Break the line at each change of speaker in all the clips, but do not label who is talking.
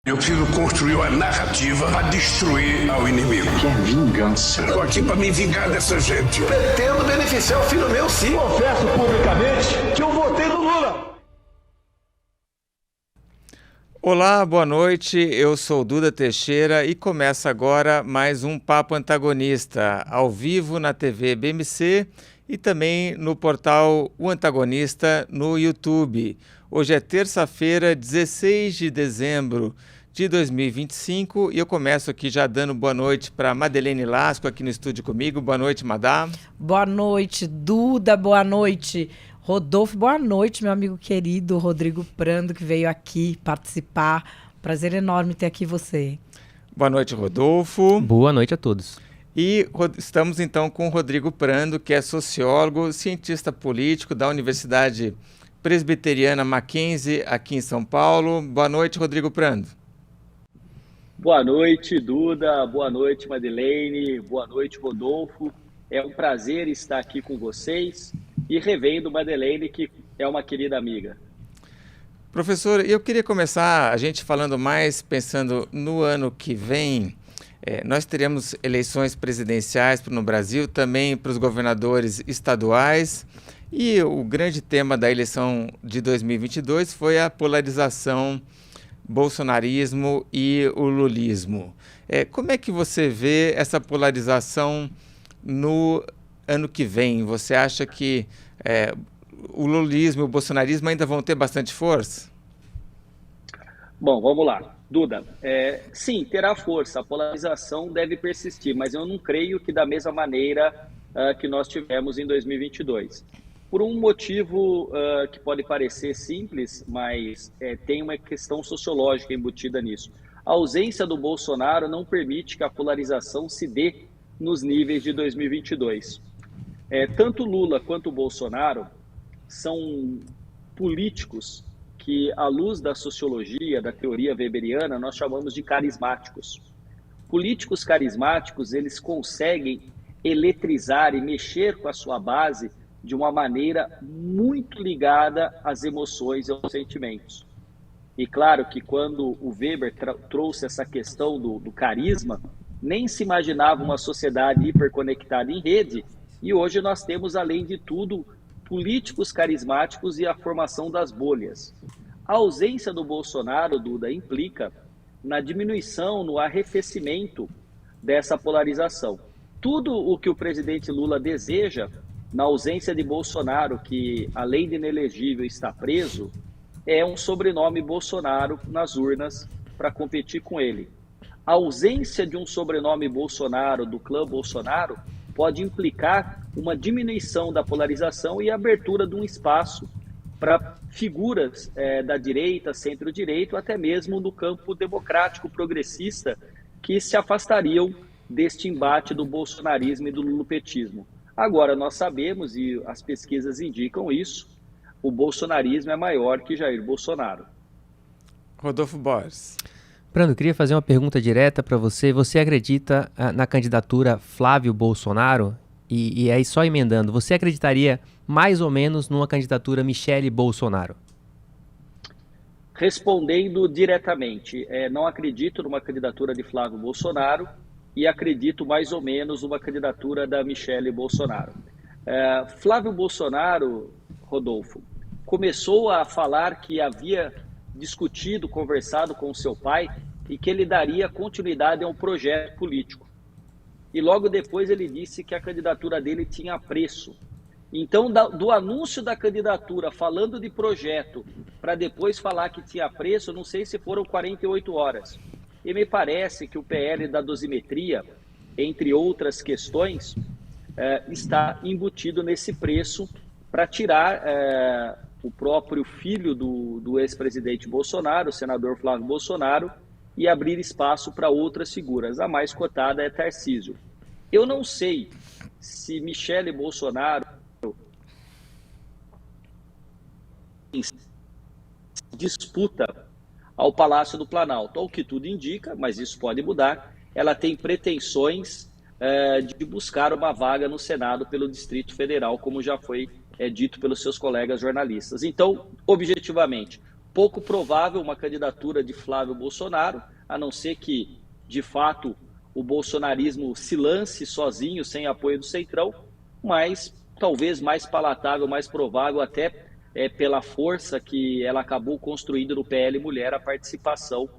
Eu preciso construir uma narrativa para destruir ao inimigo.
Que é vingança.
Estou aqui para me vingar dessa gente.
Pretendo beneficiar o filho meu, sim.
Confesso publicamente que eu votei no Lula.
Olá, boa noite. Eu sou Duda Teixeira e começa agora mais um Papo Antagonista, ao vivo na TV BMC e também no portal O Antagonista no YouTube. Hoje é terça-feira, 16 de dezembro de 2025 e eu começo aqui já dando boa noite para Madeleine Lasco aqui no estúdio comigo. Boa noite, Madá.
Boa noite, Duda. Boa noite, Rodolfo. Boa noite, meu amigo querido Rodrigo Prando, que veio aqui participar. Prazer enorme ter aqui você.
Boa noite, Rodolfo.
Boa noite a todos.
E estamos então com o Rodrigo Prando, que é sociólogo, cientista político da Universidade Presbiteriana Mackenzie, aqui em São Paulo. Boa noite, Rodrigo Prando.
Boa noite, Duda. Boa noite, Madeleine. Boa noite, Rodolfo. É um prazer estar aqui com vocês e revendo Madeleine, que é uma querida amiga.
Professor, eu queria começar a gente falando mais, pensando no ano que vem. Nós teremos eleições presidenciais no Brasil, também para os governadores estaduais. E o grande tema da eleição de 2022 foi a polarização bolsonarismo e o lulismo. Como é que você vê essa polarização no ano que vem? Você acha que o lulismo e o bolsonarismo ainda vão ter bastante força?
Bom, vamos lá. Duda, sim, terá força. A polarização deve persistir, mas eu não creio que da mesma maneira que nós tivemos em 2022. Por um motivo que pode parecer simples, mas tem uma questão sociológica embutida nisso. A ausência do Bolsonaro não permite que a polarização se dê nos níveis de 2022. Tanto Lula quanto o Bolsonaro são políticos que, à luz da sociologia, da teoria weberiana, nós chamamos de carismáticos. Políticos carismáticos, eles conseguem eletrizar e mexer com a sua base de uma maneira muito ligada às emoções e aos sentimentos. E claro que quando o Weber trouxe essa questão do carisma, nem se imaginava uma sociedade hiperconectada em rede, e hoje nós temos, além de tudo, políticos carismáticos e a formação das bolhas. A ausência do Bolsonaro, Duda, implica na diminuição, no arrefecimento dessa polarização. Tudo o que o presidente Lula deseja, na ausência de Bolsonaro, que além de inelegível está preso, é um sobrenome Bolsonaro nas urnas para competir com ele. A ausência de um sobrenome Bolsonaro, do clã Bolsonaro, pode implicar uma diminuição da polarização e a abertura de um espaço para figuras da direita, centro-direita, ou até mesmo do campo democrático progressista, que se afastariam deste embate do bolsonarismo e do lulopetismo. Agora, nós sabemos, e as pesquisas indicam isso, o bolsonarismo é maior que Jair Bolsonaro.
Rodolfo Borges.
Prando, eu queria fazer uma pergunta direta para você. Você acredita na candidatura Flávio Bolsonaro? E aí, só emendando, você acreditaria mais ou menos numa candidatura Michele Bolsonaro?
Respondendo diretamente, não acredito numa candidatura de Flávio Bolsonaro, e acredito mais ou menos numa candidatura da Michele Bolsonaro. Flávio Bolsonaro, Rodolfo, começou a falar que havia discutido, conversado com o seu pai e que ele daria continuidade a um projeto político. E logo depois ele disse que a candidatura dele tinha preço. Então, do anúncio da candidatura, falando de projeto, para depois falar que tinha preço, não sei se foram 48 horas. E me parece que o PL da dosimetria, entre outras questões, está embutido nesse preço para tirar o próprio filho do ex-presidente Bolsonaro, o senador Flávio Bolsonaro, e abrir espaço para outras figuras. A mais cotada é Tarcísio. Eu não sei se Michele Bolsonaro disputa ao Palácio do Planalto. Ao que tudo indica, mas isso pode mudar, ela tem pretensões de buscar uma vaga no Senado pelo Distrito Federal, como já foi dito pelos seus colegas jornalistas. Então, objetivamente, pouco provável uma candidatura de Flávio Bolsonaro, a não ser que, de fato, o bolsonarismo se lance sozinho, sem apoio do Centrão, mas talvez mais palatável, mais provável, até pela força que ela acabou construindo no PL Mulher, a participação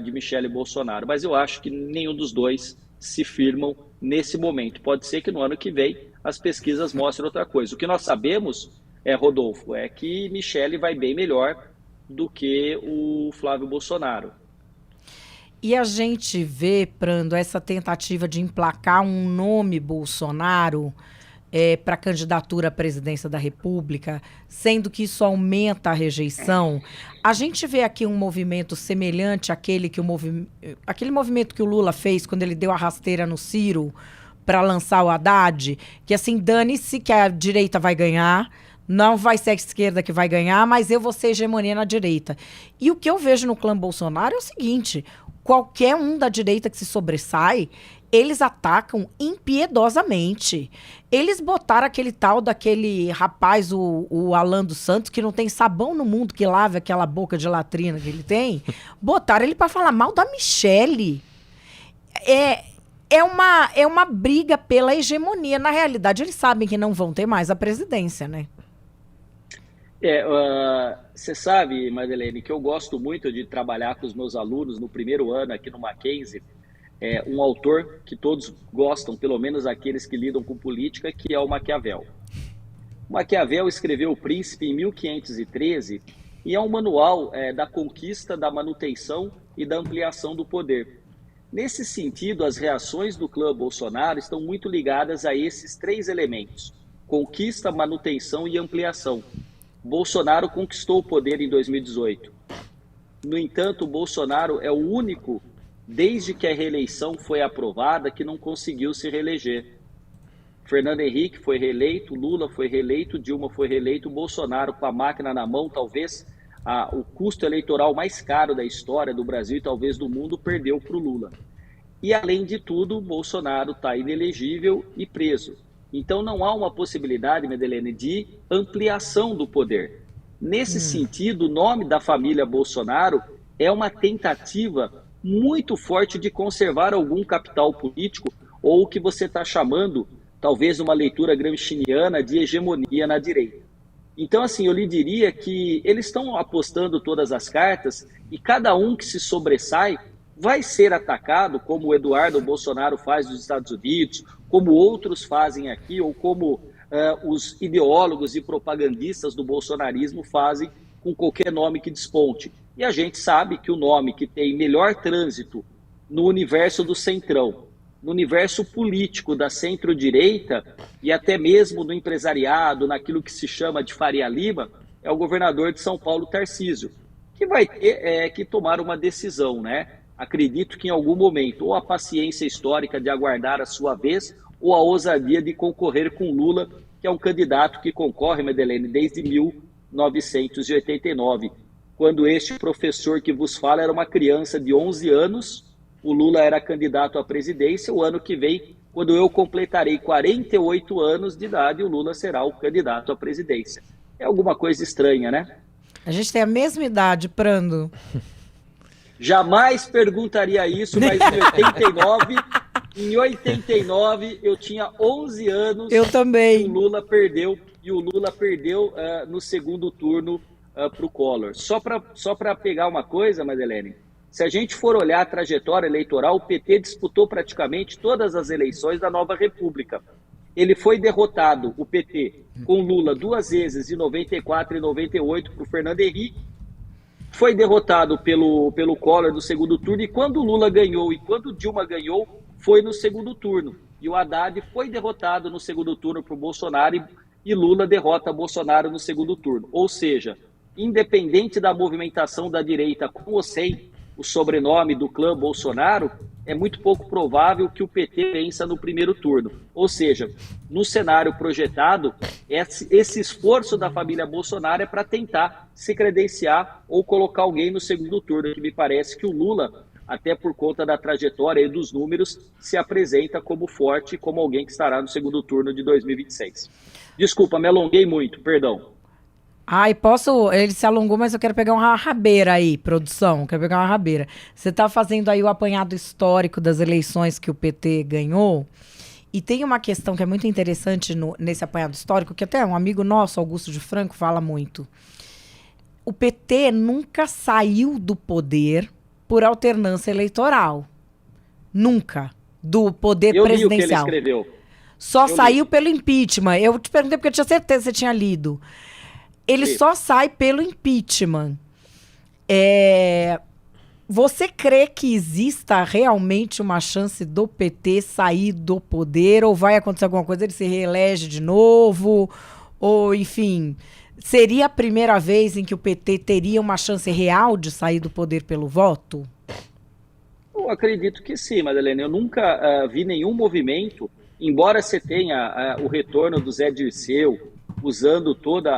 de Michele Bolsonaro. Mas eu acho que nenhum dos dois se firmam nesse momento. Pode ser que no ano que vem as pesquisas mostrem outra coisa. O que nós sabemos, Rodolfo, é que Michele vai bem melhor do que o Flávio Bolsonaro.
E a gente vê, Prando, essa tentativa de emplacar um nome Bolsonaro para a candidatura à presidência da República, sendo que isso aumenta a rejeição. A gente vê aqui um movimento semelhante àquele aquele movimento que o Lula fez quando ele deu a rasteira no Ciro para lançar o Haddad, que assim, dane-se que a direita vai ganhar, não vai ser a esquerda que vai ganhar, mas eu vou ser hegemonia na direita. E o que eu vejo no clã Bolsonaro é o seguinte: qualquer um da direita que se sobressai, eles atacam impiedosamente. Eles botaram aquele tal daquele rapaz, o Alan dos Santos, que não tem sabão no mundo que lave aquela boca de latrina que ele tem, botaram ele para falar mal da Michele. É uma briga pela hegemonia. Na realidade, eles sabem que não vão ter mais a presidência, né?
Você sabe, Madeleine, que eu gosto muito de trabalhar com os meus alunos no primeiro ano aqui no Mackenzie, um autor que todos gostam, pelo menos aqueles que lidam com política, que é o Maquiavel. Maquiavel escreveu O Príncipe em 1513 e é um manual da conquista, da manutenção e da ampliação do poder. Nesse sentido, as reações do clã Bolsonaro estão muito ligadas a esses três elementos: conquista, manutenção e ampliação. Bolsonaro conquistou o poder em 2018. No entanto, Bolsonaro é o único, desde que a reeleição foi aprovada, que não conseguiu se reeleger. Fernando Henrique foi reeleito, Lula foi reeleito, Dilma foi reeleito, Bolsonaro, com a máquina na mão, talvez o custo eleitoral mais caro da história do Brasil e talvez do mundo, perdeu para o Lula. E, além de tudo, Bolsonaro está inelegível e preso. Então, não há uma possibilidade, Madeleine, de ampliação do poder. Nesse sentido, o nome da família Bolsonaro é uma tentativa muito forte de conservar algum capital político, ou o que você está chamando, talvez uma leitura gramsciana, de hegemonia na direita. Então, assim, eu lhe diria que eles estão apostando todas as cartas e cada um que se sobressai vai ser atacado, como o Eduardo Bolsonaro faz nos Estados Unidos, como outros fazem aqui, ou como os ideólogos e propagandistas do bolsonarismo fazem com qualquer nome que desponte. E a gente sabe que o nome que tem melhor trânsito no universo do Centrão, no universo político da centro-direita e até mesmo no empresariado, naquilo que se chama de Faria Lima, é o governador de São Paulo, Tarcísio, que vai ter que tomar uma decisão, né? Acredito que em algum momento, ou a paciência histórica de aguardar a sua vez, ou a ousadia de concorrer com Lula, que é um candidato que concorre, Madeleine, desde 1989, quando este professor que vos fala era uma criança de 11 anos, o Lula era candidato à presidência. O ano que vem, quando eu completarei 48 anos de idade, o Lula será o candidato à presidência. É alguma coisa estranha, né?
A gente tem a mesma idade, Prando.
Jamais perguntaria isso, mas em 89 eu tinha 11 anos.
Eu também.
E o Lula perdeu no segundo turno para o Collor. Só para pegar uma coisa, Madeleine, se a gente for olhar a trajetória eleitoral, o PT disputou praticamente todas as eleições da Nova República. Ele foi derrotado, o PT, com Lula 2 vezes, em 94 e 98, para o Fernando Henrique. Foi derrotado pelo Collor no segundo turno, e quando o Lula ganhou e quando Dilma ganhou, foi no segundo turno. E o Haddad foi derrotado no segundo turno por Bolsonaro, e Lula derrota Bolsonaro no segundo turno. Ou seja, independente da movimentação da direita, com ou sem o sobrenome do clã Bolsonaro, é muito pouco provável que o PT vença no primeiro turno. Ou seja, no cenário projetado, esse esforço da família Bolsonaro é para tentar se credenciar ou colocar alguém no segundo turno, que me parece que o Lula, até por conta da trajetória e dos números, se apresenta como forte, como alguém que estará no segundo turno de 2026. Desculpa, me alonguei muito, perdão.
Ai, posso... Ele se alongou, mas eu quero pegar uma rabeira aí, produção. Quero pegar uma rabeira. Você está fazendo aí o apanhado histórico das eleições que o PT ganhou. E tem uma questão que é muito interessante nesse apanhado histórico, que até um amigo nosso, Augusto de Franco, fala muito. O PT nunca saiu do poder por alternância eleitoral. Nunca. Do poder presidencial.
Eu li o que ele escreveu.
Só saiu pelo impeachment. Eu te perguntei porque eu tinha certeza que você tinha lido. Ele só sai pelo impeachment. Você crê que exista realmente uma chance do PT sair do poder? Ou vai acontecer alguma coisa, ele se reelege de novo? Ou, enfim, seria a primeira vez em que o PT teria uma chance real de sair do poder pelo voto?
Eu acredito que sim, Madalena. Eu nunca vi nenhum movimento, embora você tenha o retorno do Zé Dirceu, usando todo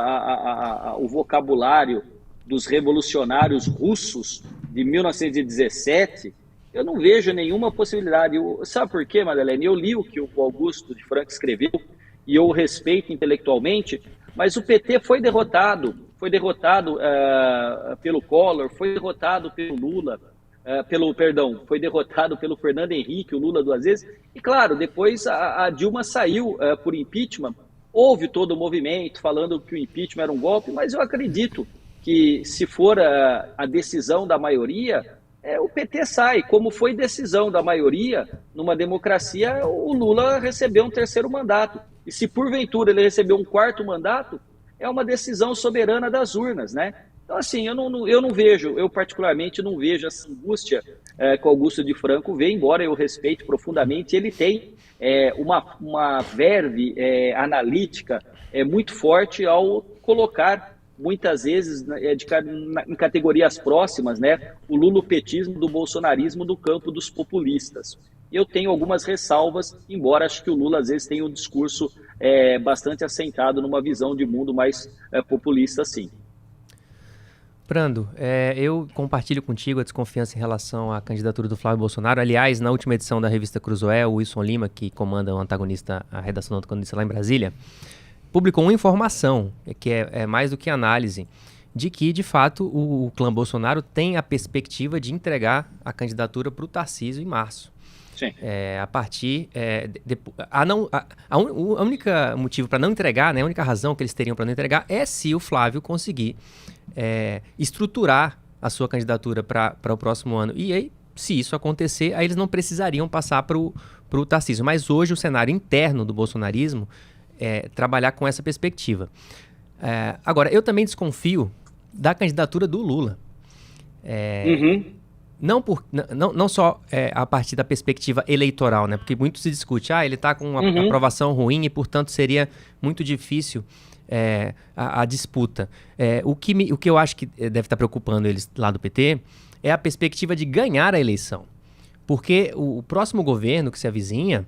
o vocabulário dos revolucionários russos de 1917, eu não vejo nenhuma possibilidade. Sabe por quê, Madalena? Eu li o que o Augusto de Franco escreveu e eu o respeito intelectualmente, mas o PT foi derrotado pelo Collor, foi derrotado pelo Lula, foi derrotado pelo Fernando Henrique, o Lula 2 vezes, e claro, depois a Dilma saiu por impeachment. Houve todo o movimento falando que o impeachment era um golpe, mas eu acredito que se for a decisão da maioria, o PT sai. Como foi decisão da maioria, numa democracia, o Lula recebeu um 3º mandato. E se porventura ele recebeu um 4º mandato, é uma decisão soberana das urnas, né? Então, assim, eu particularmente não vejo essa angústia que o Augusto de Franco vê, embora eu respeite profundamente. Ele tem uma verve analítica muito forte ao colocar, muitas vezes, em categorias próximas, né, o lulopetismo do bolsonarismo do campo dos populistas. Eu tenho algumas ressalvas, embora acho que o Lula, às vezes, tenha um discurso bastante assentado numa visão de mundo mais populista, sim.
Brando, eu compartilho contigo a desconfiança em relação à candidatura do Flávio Bolsonaro. Aliás, na última edição da revista Cruzoé, o Wilson Lima, que comanda a redação do Antagonista lá em Brasília, publicou uma informação, que é mais do que análise, de que, de fato, o clã Bolsonaro tem a perspectiva de entregar a candidatura para o Tarcísio em março.
Sim.
A partir... o único motivo para não entregar, né, a única razão que eles teriam para não entregar é se o Flávio conseguir estruturar a sua candidatura para o próximo ano. E aí, se isso acontecer, aí eles não precisariam passar para o Tarcísio. Mas hoje o cenário interno do bolsonarismo é trabalhar com essa perspectiva. Agora, eu também desconfio da candidatura do Lula. Não só a partir da perspectiva eleitoral, né? Porque muito se discute, ele está com uma aprovação ruim e, portanto, seria muito difícil a disputa. O que eu acho que deve estar preocupando eles lá do PT é a perspectiva de ganhar a eleição. Porque o próximo governo que se avizinha,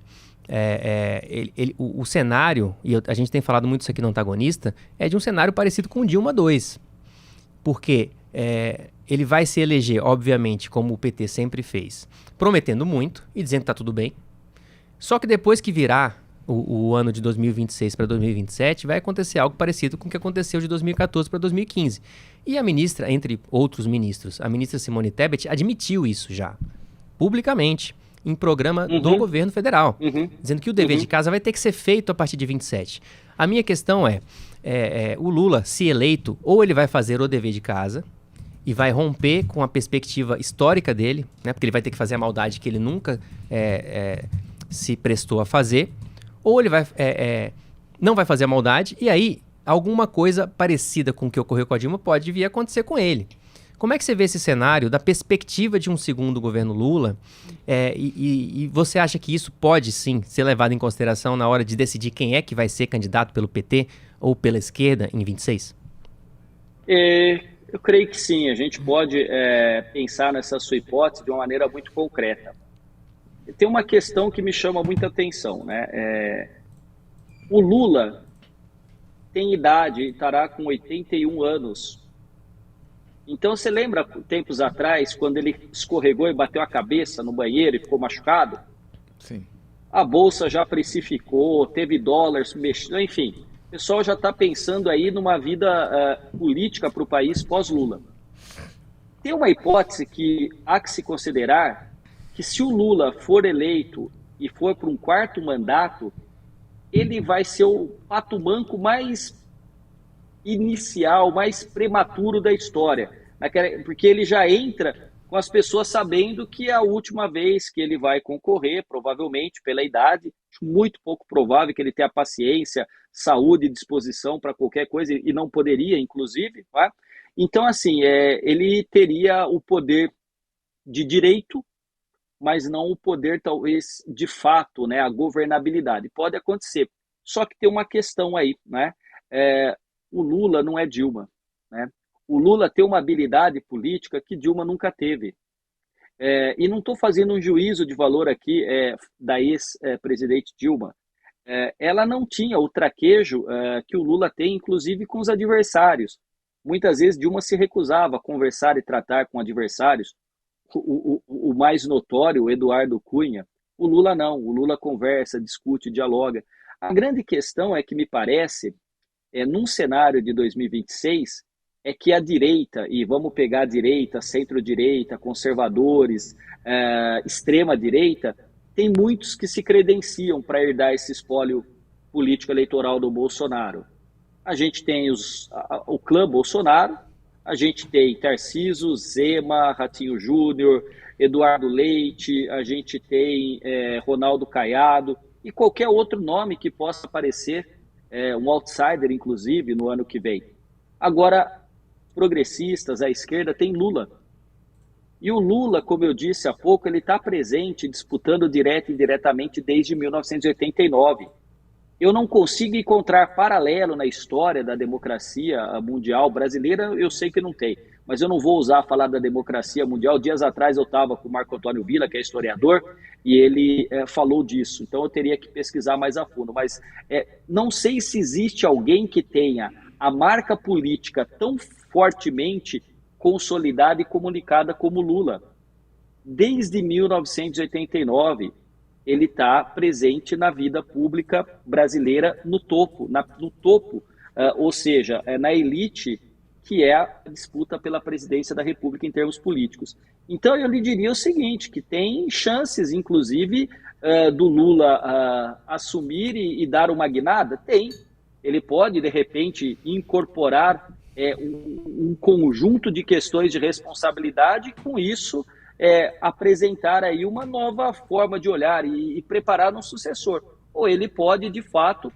o cenário, e a gente tem falado muito isso aqui no Antagonista, é de um cenário parecido com o Dilma II. Porque ele vai se eleger, obviamente, como o PT sempre fez, prometendo muito e dizendo que está tudo bem. Só que depois que virar o ano de 2026 para 2027, vai acontecer algo parecido com o que aconteceu de 2014 para 2015. E a ministra, entre outros ministros, a ministra Simone Tebet admitiu isso já, publicamente, em programa do governo federal, dizendo que o dever de casa vai ter que ser feito a partir de 27. A minha questão o Lula, se eleito, ou ele vai fazer o dever de casa e vai romper com a perspectiva histórica dele, né, porque ele vai ter que fazer a maldade que ele nunca se prestou a fazer, ou ele não vai fazer a maldade, e aí alguma coisa parecida com o que ocorreu com a Dilma pode vir a acontecer com ele. Como é que você vê esse cenário da perspectiva de um segundo governo Lula? E você acha que isso pode, sim, ser levado em consideração na hora de decidir quem é que vai ser candidato pelo PT ou pela esquerda em 26?
Eu creio que sim. A gente pode pensar nessa sua hipótese de uma maneira muito concreta. Tem uma questão que me chama muita atenção, né? O Lula tem idade, estará com 81 anos. Então, você lembra, tempos atrás, quando ele escorregou e bateu a cabeça no banheiro e ficou machucado?
Sim.
A Bolsa já precificou, teve dólares, enfim. pessoal já está pensando aí numa vida política para o país pós-Lula. Tem uma hipótese que há que se considerar, que se o Lula for eleito e for para um 4º mandato, ele vai ser o pato manco mais inicial, mais prematuro da história, porque ele já entra com as pessoas sabendo que é a última vez que ele vai concorrer, provavelmente pela idade, muito pouco provável que ele tenha paciência, saúde e disposição para qualquer coisa, e não poderia, inclusive. Tá? Então, assim, ele teria o poder de direito, mas não o poder, talvez, de fato, né, a governabilidade. Pode acontecer. Só que tem uma questão aí, né? O Lula não é Dilma, né? O Lula tem uma habilidade política que Dilma nunca teve. E não estou fazendo um juízo de valor aqui da ex-presidente Dilma. Ela não tinha o traquejo que o Lula tem, inclusive com os adversários. Muitas vezes Dilma se recusava a conversar e tratar com adversários. O mais notório, o Eduardo Cunha. O Lula não. O Lula conversa, discute, dialoga. A grande questão é que me parece, num cenário de 2026, é que a direita, e vamos pegar a direita, centro-direita, conservadores, extrema-direita, tem muitos que se credenciam para herdar esse espólio político-eleitoral do Bolsonaro. A gente tem o clã Bolsonaro, a gente tem Tarcísio, Zema, Ratinho Júnior, Eduardo Leite, a gente tem Ronaldo Caiado e qualquer outro nome que possa aparecer, um outsider, inclusive, no ano que vem. Agora, progressistas, a esquerda, tem Lula. E o Lula, como eu disse há pouco, ele está presente, disputando direto e indiretamente desde 1989. Eu não consigo encontrar paralelo na história da democracia mundial brasileira, eu sei que não tem, mas eu não vou falar da democracia mundial. Dias atrás eu estava com o Marco Antônio Villa, que é historiador, e ele falou disso, então eu teria que pesquisar mais a fundo, mas não sei se existe alguém que tenha a marca política tão fortemente consolidada e comunicada como Lula. Desde 1989, ele está presente na vida pública brasileira no topo, ou seja, na elite, que é a disputa pela presidência da República em termos políticos. Então eu lhe diria o seguinte, que tem chances, inclusive, do Lula assumir e dar uma guinada? Tem. Ele pode, de repente, incorporar um conjunto de questões de responsabilidade e, com isso, apresentar aí uma nova forma de olhar e preparar um sucessor. Ou ele pode, de fato,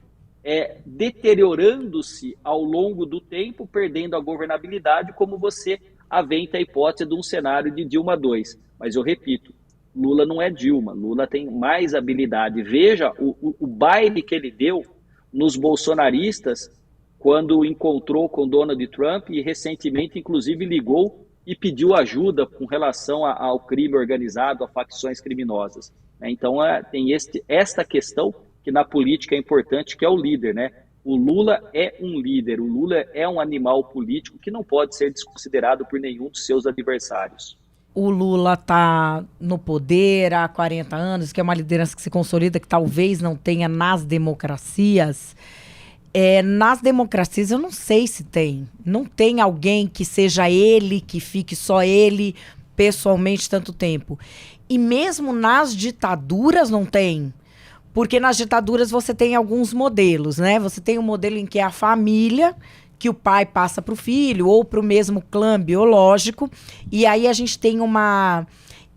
deteriorando-se ao longo do tempo, perdendo a governabilidade, como você aventa a hipótese de um cenário de Dilma II. Mas eu repito, Lula não é Dilma, Lula tem mais habilidade. Veja o baile que ele deu nos bolsonaristas quando encontrou com Donald Trump e recentemente, inclusive, ligou e pediu ajuda com relação ao crime organizado, a facções criminosas. Então, tem esta questão que na política é importante, que é o líder, né? O Lula é um líder, o Lula é um animal político que não pode ser desconsiderado por nenhum dos seus adversários.
O Lula está no poder há 40 anos, que é uma liderança que se consolida, que talvez não tenha nas democracias. Nas democracias eu não sei se tem. Não tem alguém que seja ele, que fique só ele pessoalmente tanto tempo. E mesmo nas ditaduras não tem. Porque nas ditaduras você tem alguns modelos, né? Você tem um modelo em que é a família, que o pai passa para o filho, ou para o mesmo clã biológico. E aí a gente tem uma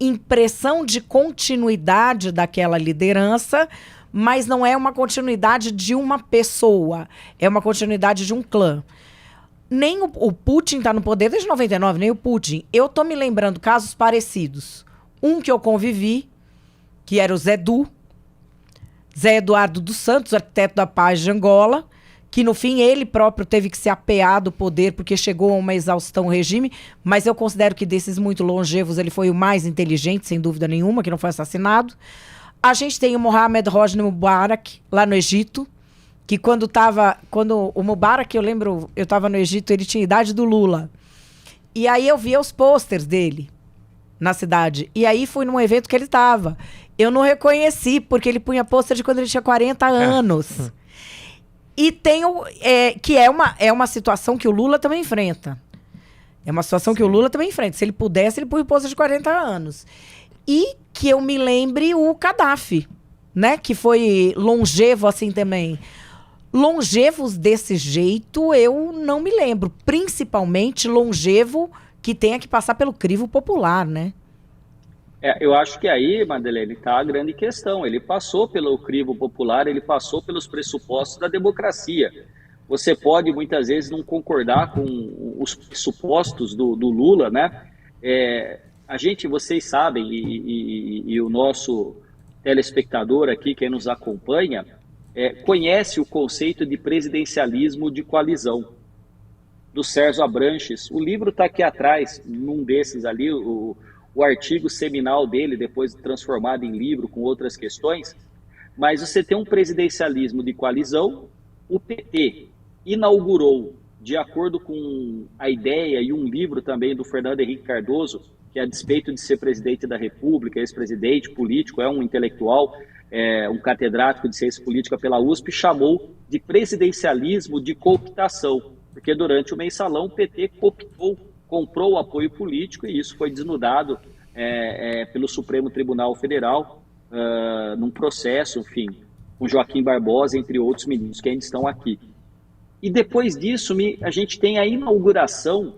impressão de continuidade daquela liderança, mas não é uma continuidade de uma pessoa, é uma continuidade de um clã. Nem o Putin está no poder desde 99, nem o Putin. Eu estou me lembrando casos parecidos. Um que eu convivi, que era o Zé Eduardo dos Santos, arquiteto da paz de Angola, que no fim ele próprio teve que se apear do poder porque chegou a uma exaustão regime, mas eu considero que desses muito longevos ele foi o mais inteligente, sem dúvida nenhuma, que não foi assassinado. A gente tem o Mohamed Hosni Mubarak, lá no Egito, que quando o Mubarak, eu lembro, eu estava no Egito, ele tinha a idade do Lula. E aí eu via os pôsteres dele na cidade. E aí fui num evento que ele estava. Eu não reconheci, porque ele punha pôster de quando ele tinha 40 anos. E tem que é uma situação que o Lula também enfrenta. É uma situação que o Lula também enfrenta. Se ele pudesse, ele põe esposa de 40 anos. E que eu me lembre o Gaddafi, né? Que foi longevo assim também. Longevos desse jeito, eu não me lembro. Principalmente longevo que tenha que passar pelo crivo popular, né?
Eu acho que aí, Madeleine, está a grande questão. Ele passou pelo crivo popular, ele passou pelos pressupostos da democracia. Você pode, muitas vezes, não concordar com os pressupostos do Lula, né? Vocês sabem, e o nosso telespectador aqui, quem nos acompanha, conhece o conceito de presidencialismo de coalizão, do Sérgio Abranches. O livro está aqui atrás, num desses ali, o artigo seminal dele, depois transformado em livro com outras questões. Mas você tem um presidencialismo de coalizão. O PT inaugurou, de acordo com a ideia e um livro também do Fernando Henrique Cardoso, que a despeito de ser presidente da República, ex-presidente, político, é um intelectual, um catedrático de ciência política pela USP, chamou de presidencialismo de cooptação, porque durante o mensalão o PT comprou o apoio político e isso foi desnudado pelo Supremo Tribunal Federal num processo, enfim, com Joaquim Barbosa, entre outros ministros que ainda estão aqui. E depois disso, a gente tem a inauguração,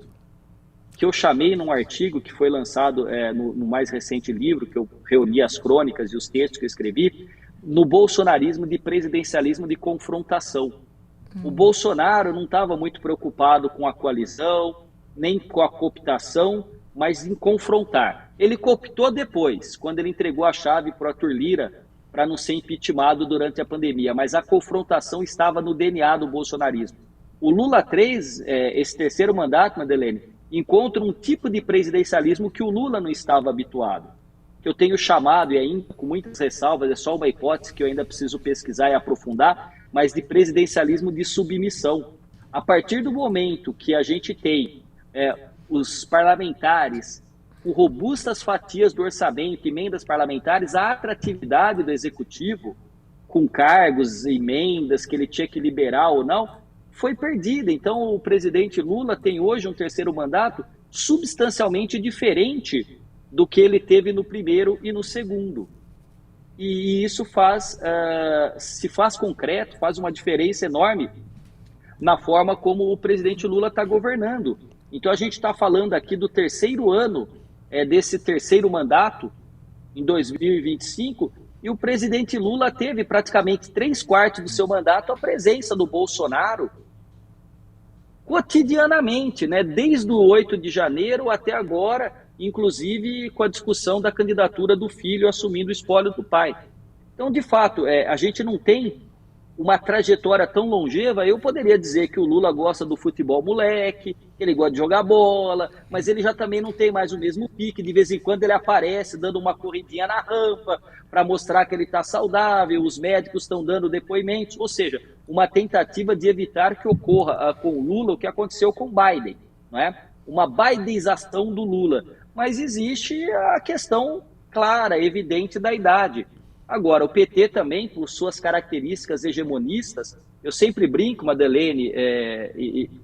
que eu chamei num artigo que foi lançado no mais recente livro, que eu reuni as crônicas e os textos que eu escrevi, no bolsonarismo de presidencialismo de confrontação. O Bolsonaro não estava muito preocupado com a coalizão, nem com a cooptação, mas em confrontar. Ele cooptou depois, quando ele entregou a chave para o Arthur Lira, para não ser impeachmentado durante a pandemia, mas a confrontação estava no DNA do bolsonarismo. O Lula 3, esse terceiro mandato, Madeleine, encontra um tipo de presidencialismo que o Lula não estava habituado, que eu tenho chamado, e ainda com muitas ressalvas, é só uma hipótese que eu ainda preciso pesquisar e aprofundar, mas de presidencialismo de submissão. A partir do momento que a gente tem os parlamentares com robustas fatias do orçamento, emendas parlamentares, a atratividade do executivo, com cargos, emendas que ele tinha que liberar ou não, foi perdida. Então o presidente Lula tem hoje um terceiro mandato substancialmente diferente do que ele teve no primeiro e no segundo. E isso se faz concreto, faz uma diferença enorme na forma como o presidente Lula está governando. Então a gente está falando aqui do terceiro ano desse terceiro mandato, em 2025, e o presidente Lula teve praticamente 3/4 do seu mandato a presença do Bolsonaro cotidianamente, né? Desde o 8 de janeiro até agora, inclusive com a discussão da candidatura do filho assumindo o espólio do pai. Então, de fato, a gente não tem uma trajetória tão longeva. Eu poderia dizer que o Lula gosta do futebol moleque, que ele gosta de jogar bola, mas ele já também não tem mais o mesmo pique. De vez em quando ele aparece dando uma corridinha na rampa para mostrar que ele está saudável, os médicos estão dando depoimentos, ou seja, uma tentativa de evitar que ocorra com o Lula o que aconteceu com o Biden, não é? Uma bidenização do Lula. Mas existe a questão clara, evidente da idade. Agora, o PT também, por suas características hegemonistas, eu sempre brinco, Madeleine,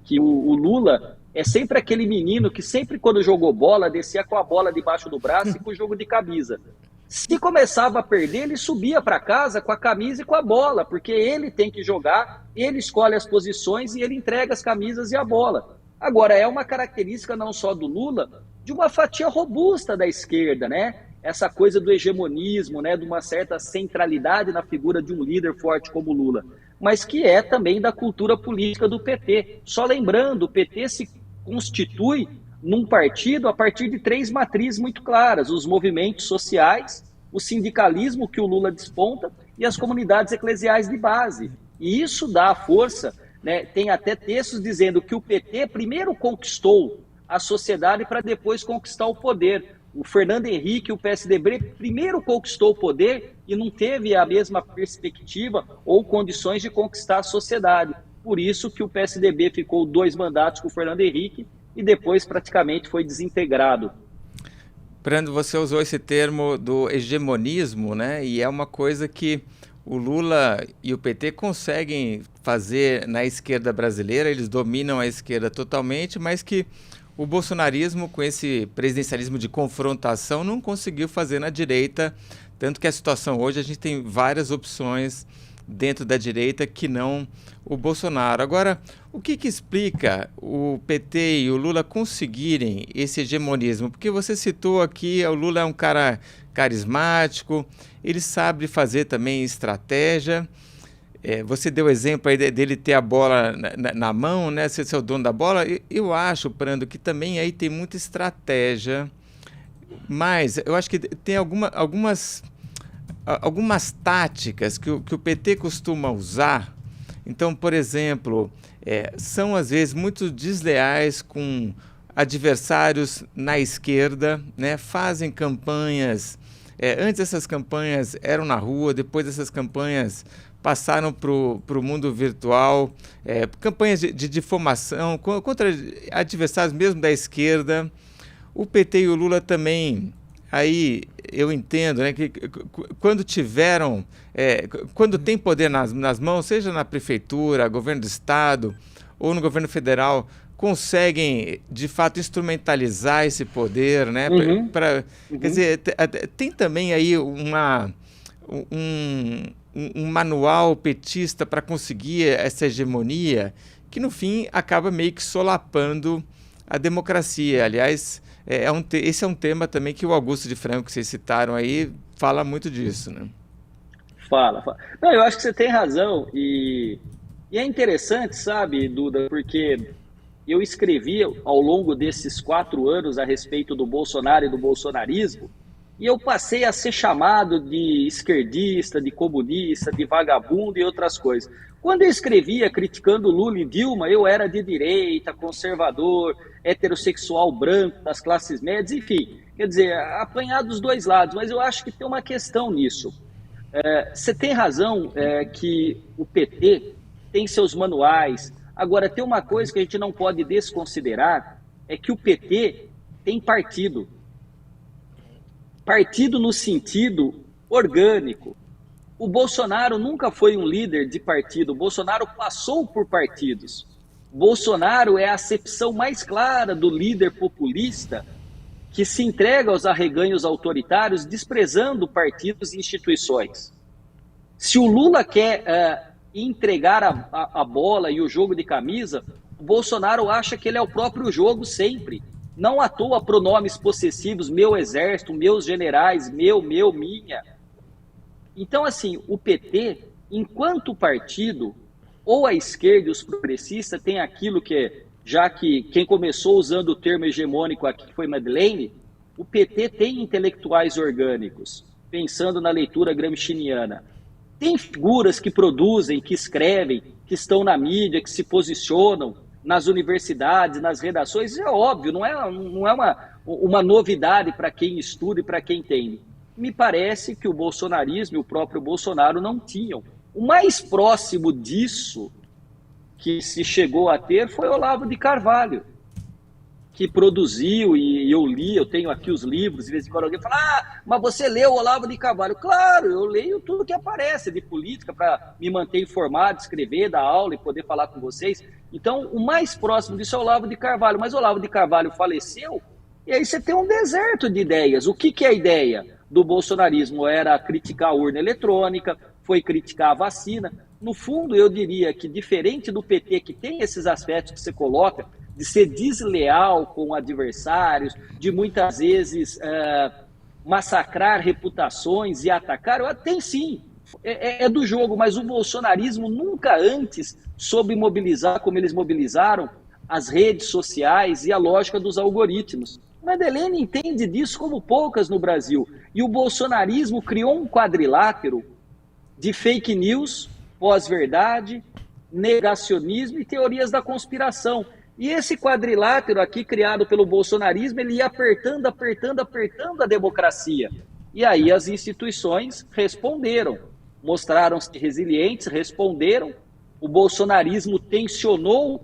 que o Lula é sempre aquele menino que sempre quando jogou bola, descia com a bola debaixo do braço e com o jogo de camisa. Se começava a perder, ele subia para casa com a camisa e com a bola, porque ele tem que jogar, ele escolhe as posições e ele entrega as camisas e a bola. Agora, é uma característica não só do Lula, de uma fatia robusta da esquerda, né? Essa coisa do hegemonismo, né, de uma certa centralidade na figura de um líder forte como Lula, mas que é também da cultura política do PT. Só lembrando, o PT se constitui num partido a partir de 3 matrizes muito claras: os movimentos sociais, o sindicalismo que o Lula desponta e as comunidades eclesiais de base. E isso dá força, né? Tem até textos dizendo que o PT primeiro conquistou a sociedade para depois conquistar o poder. O Fernando Henrique, o PSDB, primeiro conquistou o poder e não teve a mesma perspectiva ou condições de conquistar a sociedade. Por isso que o PSDB ficou 2 mandatos com o Fernando Henrique e depois praticamente foi desintegrado.
Brando, você usou esse termo do hegemonismo, né? E é uma coisa que o Lula e o PT conseguem fazer na esquerda brasileira, eles dominam a esquerda totalmente, mas que o bolsonarismo, com esse presidencialismo de confrontação, não conseguiu fazer na direita, tanto que a situação hoje, a gente tem várias opções dentro da direita que não o Bolsonaro. Agora, o que explica o PT e o Lula conseguirem esse hegemonismo? Porque você citou aqui, o Lula é um cara carismático, ele sabe fazer também estratégia. Você deu exemplo aí dele ter a bola na mão, né? Ser o dono da bola. Eu acho, Prando, que também aí tem muita estratégia, mas eu acho que tem algumas táticas que o PT costuma usar. Então, por exemplo, são às vezes muito desleais com adversários na esquerda, né? Fazem campanhas. Antes essas campanhas eram na rua, depois essas campanhas passaram para o mundo virtual, campanhas de difamação contra adversários mesmo da esquerda. O PT e o Lula também, aí eu entendo, né, que quando tem poder nas mãos, seja na prefeitura, governo do estado ou no governo federal, conseguem de fato instrumentalizar esse poder, né? Quer dizer, tem também aí um manual petista para conseguir essa hegemonia que no fim acaba meio que solapando a democracia. Aliás, esse é um tema também que o Augusto de Franco, que vocês citaram aí, fala muito disso, né?
Fala. Não, eu acho que você tem razão e é interessante, sabe, Duda, porque eu escrevi ao longo desses 4 anos a respeito do Bolsonaro e do bolsonarismo, e eu passei a ser chamado de esquerdista, de comunista, de vagabundo e outras coisas. Quando eu escrevia criticando Lula e Dilma, eu era de direita, conservador, heterossexual branco, das classes médias, enfim. Quer dizer, apanhar dos dois lados, mas eu acho que tem uma questão nisso. Você tem razão que o PT tem seus manuais. Agora, tem uma coisa que a gente não pode desconsiderar, é que o PT tem partido. Partido no sentido orgânico. O Bolsonaro nunca foi um líder de partido, o Bolsonaro passou por partidos. Bolsonaro é a acepção mais clara do líder populista que se entrega aos arreganhos autoritários, desprezando partidos e instituições. Se o Lula quer entregar a bola e o jogo de camisa, o Bolsonaro acha que ele é o próprio jogo sempre. Não à toa pronomes possessivos, meu exército, meus generais, meu, minha. Então, assim, o PT, enquanto partido, ou a esquerda e os progressistas têm aquilo que, já que quem começou usando o termo hegemônico aqui foi Madeleine, o PT tem intelectuais orgânicos, pensando na leitura gramsciana. Tem figuras que produzem, que escrevem, que estão na mídia, que se posicionam nas universidades, nas redações. Isso é óbvio, não é uma novidade para quem estuda e para quem entende. Me parece que o bolsonarismo e o próprio Bolsonaro não tinham. O mais próximo disso que se chegou a ter foi Olavo de Carvalho, que produziu, e eu li, eu tenho aqui os livros, de vez em quando alguém fala, mas você leu Olavo de Carvalho? Claro, eu leio tudo que aparece de política para me manter informado, escrever, dar aula e poder falar com vocês. Então, o mais próximo disso é Olavo de Carvalho, mas Olavo de Carvalho faleceu, e aí você tem um deserto de ideias. O que é a ideia do bolsonarismo? Era criticar a urna eletrônica, foi criticar a vacina. No fundo, eu diria que, diferente do PT, que tem esses aspectos que você coloca, de ser desleal com adversários, de muitas vezes massacrar reputações e atacar, tem sim, é do jogo, mas o bolsonarismo nunca antes soube mobilizar como eles mobilizaram as redes sociais e a lógica dos algoritmos. Madeleine entende disso como poucas no Brasil, e o bolsonarismo criou um quadrilátero de fake news, pós-verdade, negacionismo e teorias da conspiração. E esse quadrilátero aqui, criado pelo bolsonarismo, ele ia apertando a democracia. E aí as instituições responderam, mostraram-se resilientes, responderam. O bolsonarismo tensionou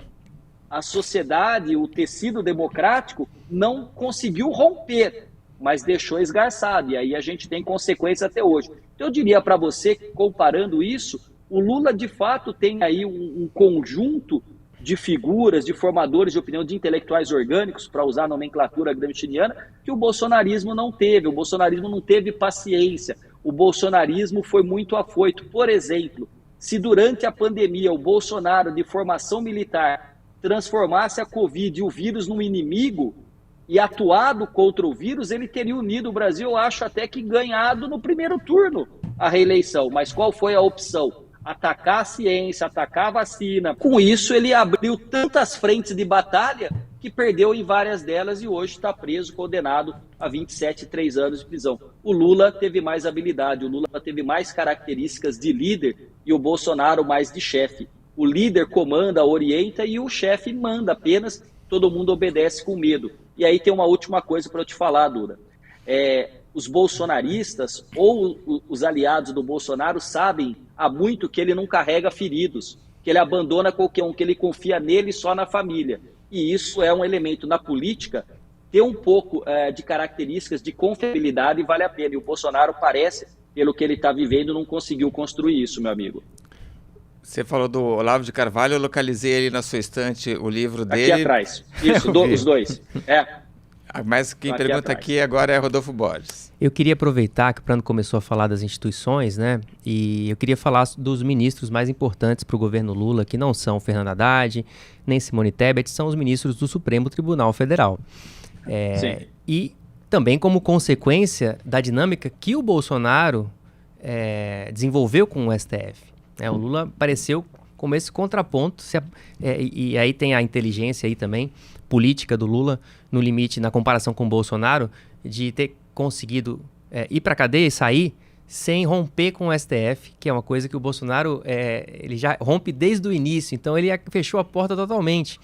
a sociedade, o tecido democrático, não conseguiu romper. mas deixou esgarçado, e aí a gente tem consequências até hoje. Então eu diria para você, comparando isso, o Lula de fato tem aí um conjunto de figuras, de formadores de opinião, de intelectuais orgânicos, para usar a nomenclatura gramsciana, que o bolsonarismo não teve. O bolsonarismo não teve paciência. O bolsonarismo foi muito afoito. Por exemplo, se durante a pandemia o Bolsonaro, de formação militar, transformasse a Covid e o vírus num inimigo e atuado contra o vírus, ele teria unido o Brasil, eu acho até que ganhado no primeiro turno a reeleição. Mas qual foi a opção? Atacar a ciência, atacar a vacina. Com isso, ele abriu tantas frentes de batalha que perdeu em várias delas e hoje está preso, condenado a 3 anos de prisão. O Lula teve mais habilidade, o Lula teve mais características de líder e o Bolsonaro mais de chefe. O líder comanda, orienta e o chefe manda apenas, todo mundo obedece com medo. E aí tem uma última coisa para eu te falar, Duda. Os bolsonaristas ou os aliados do Bolsonaro sabem há muito que ele não carrega feridos, que ele abandona qualquer um, que ele confia nele só na família. E isso é um elemento na política, ter um pouco de características de confiabilidade vale a pena. E o Bolsonaro parece, pelo que ele está vivendo, não conseguiu construir isso, meu amigo.
Você falou do Olavo de Carvalho, eu localizei ali na sua estante o livro dele.
Aqui atrás. Isso, os dois.
Mas quem pergunta aqui agora é Rodolfo Borges.
Eu queria aproveitar que o Prando começou a falar das instituições, né? E eu queria falar dos ministros mais importantes para o governo Lula, que não são Fernando Haddad, nem Simone Tebet, são os ministros do Supremo Tribunal Federal.
Sim.
E também como consequência da dinâmica que o Bolsonaro desenvolveu com o STF. O Lula apareceu como esse contraponto, e aí tem a inteligência aí também, política do Lula, no limite, na comparação com o Bolsonaro, de ter conseguido ir para a cadeia e sair sem romper com o STF, que é uma coisa que o Bolsonaro ele já rompe desde o início, então ele fechou a porta totalmente.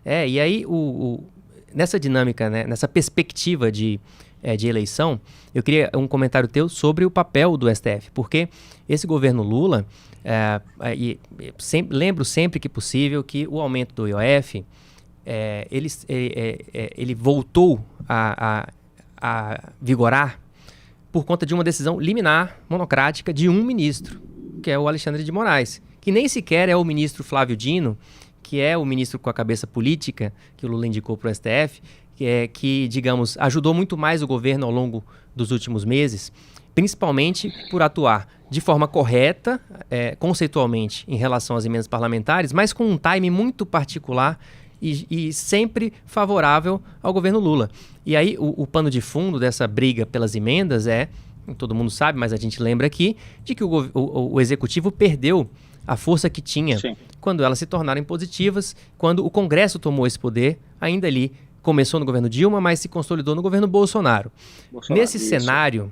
E aí, nessa dinâmica, né, nessa perspectiva de eleição, eu queria um comentário teu sobre o papel do STF, porque esse governo Lula, lembro sempre que possível que o aumento do IOF, ele voltou a vigorar por conta de uma decisão liminar, monocrática, de um ministro, que é o Alexandre de Moraes, que nem sequer é o ministro Flávio Dino, que é o ministro com a cabeça política, que o Lula indicou para o STF, que, digamos, ajudou muito mais o governo ao longo dos últimos meses, principalmente por atuar de forma correta, conceitualmente, em relação às emendas parlamentares, mas com um time muito particular e sempre favorável ao governo Lula. E aí o pano de fundo dessa briga pelas emendas todo mundo sabe, mas a gente lembra aqui, de que o Executivo perdeu a força que tinha quando elas se tornaram impositivas, quando o Congresso tomou esse poder, ainda ali começou no governo Dilma, mas se consolidou no governo Bolsonaro. Nesse cenário,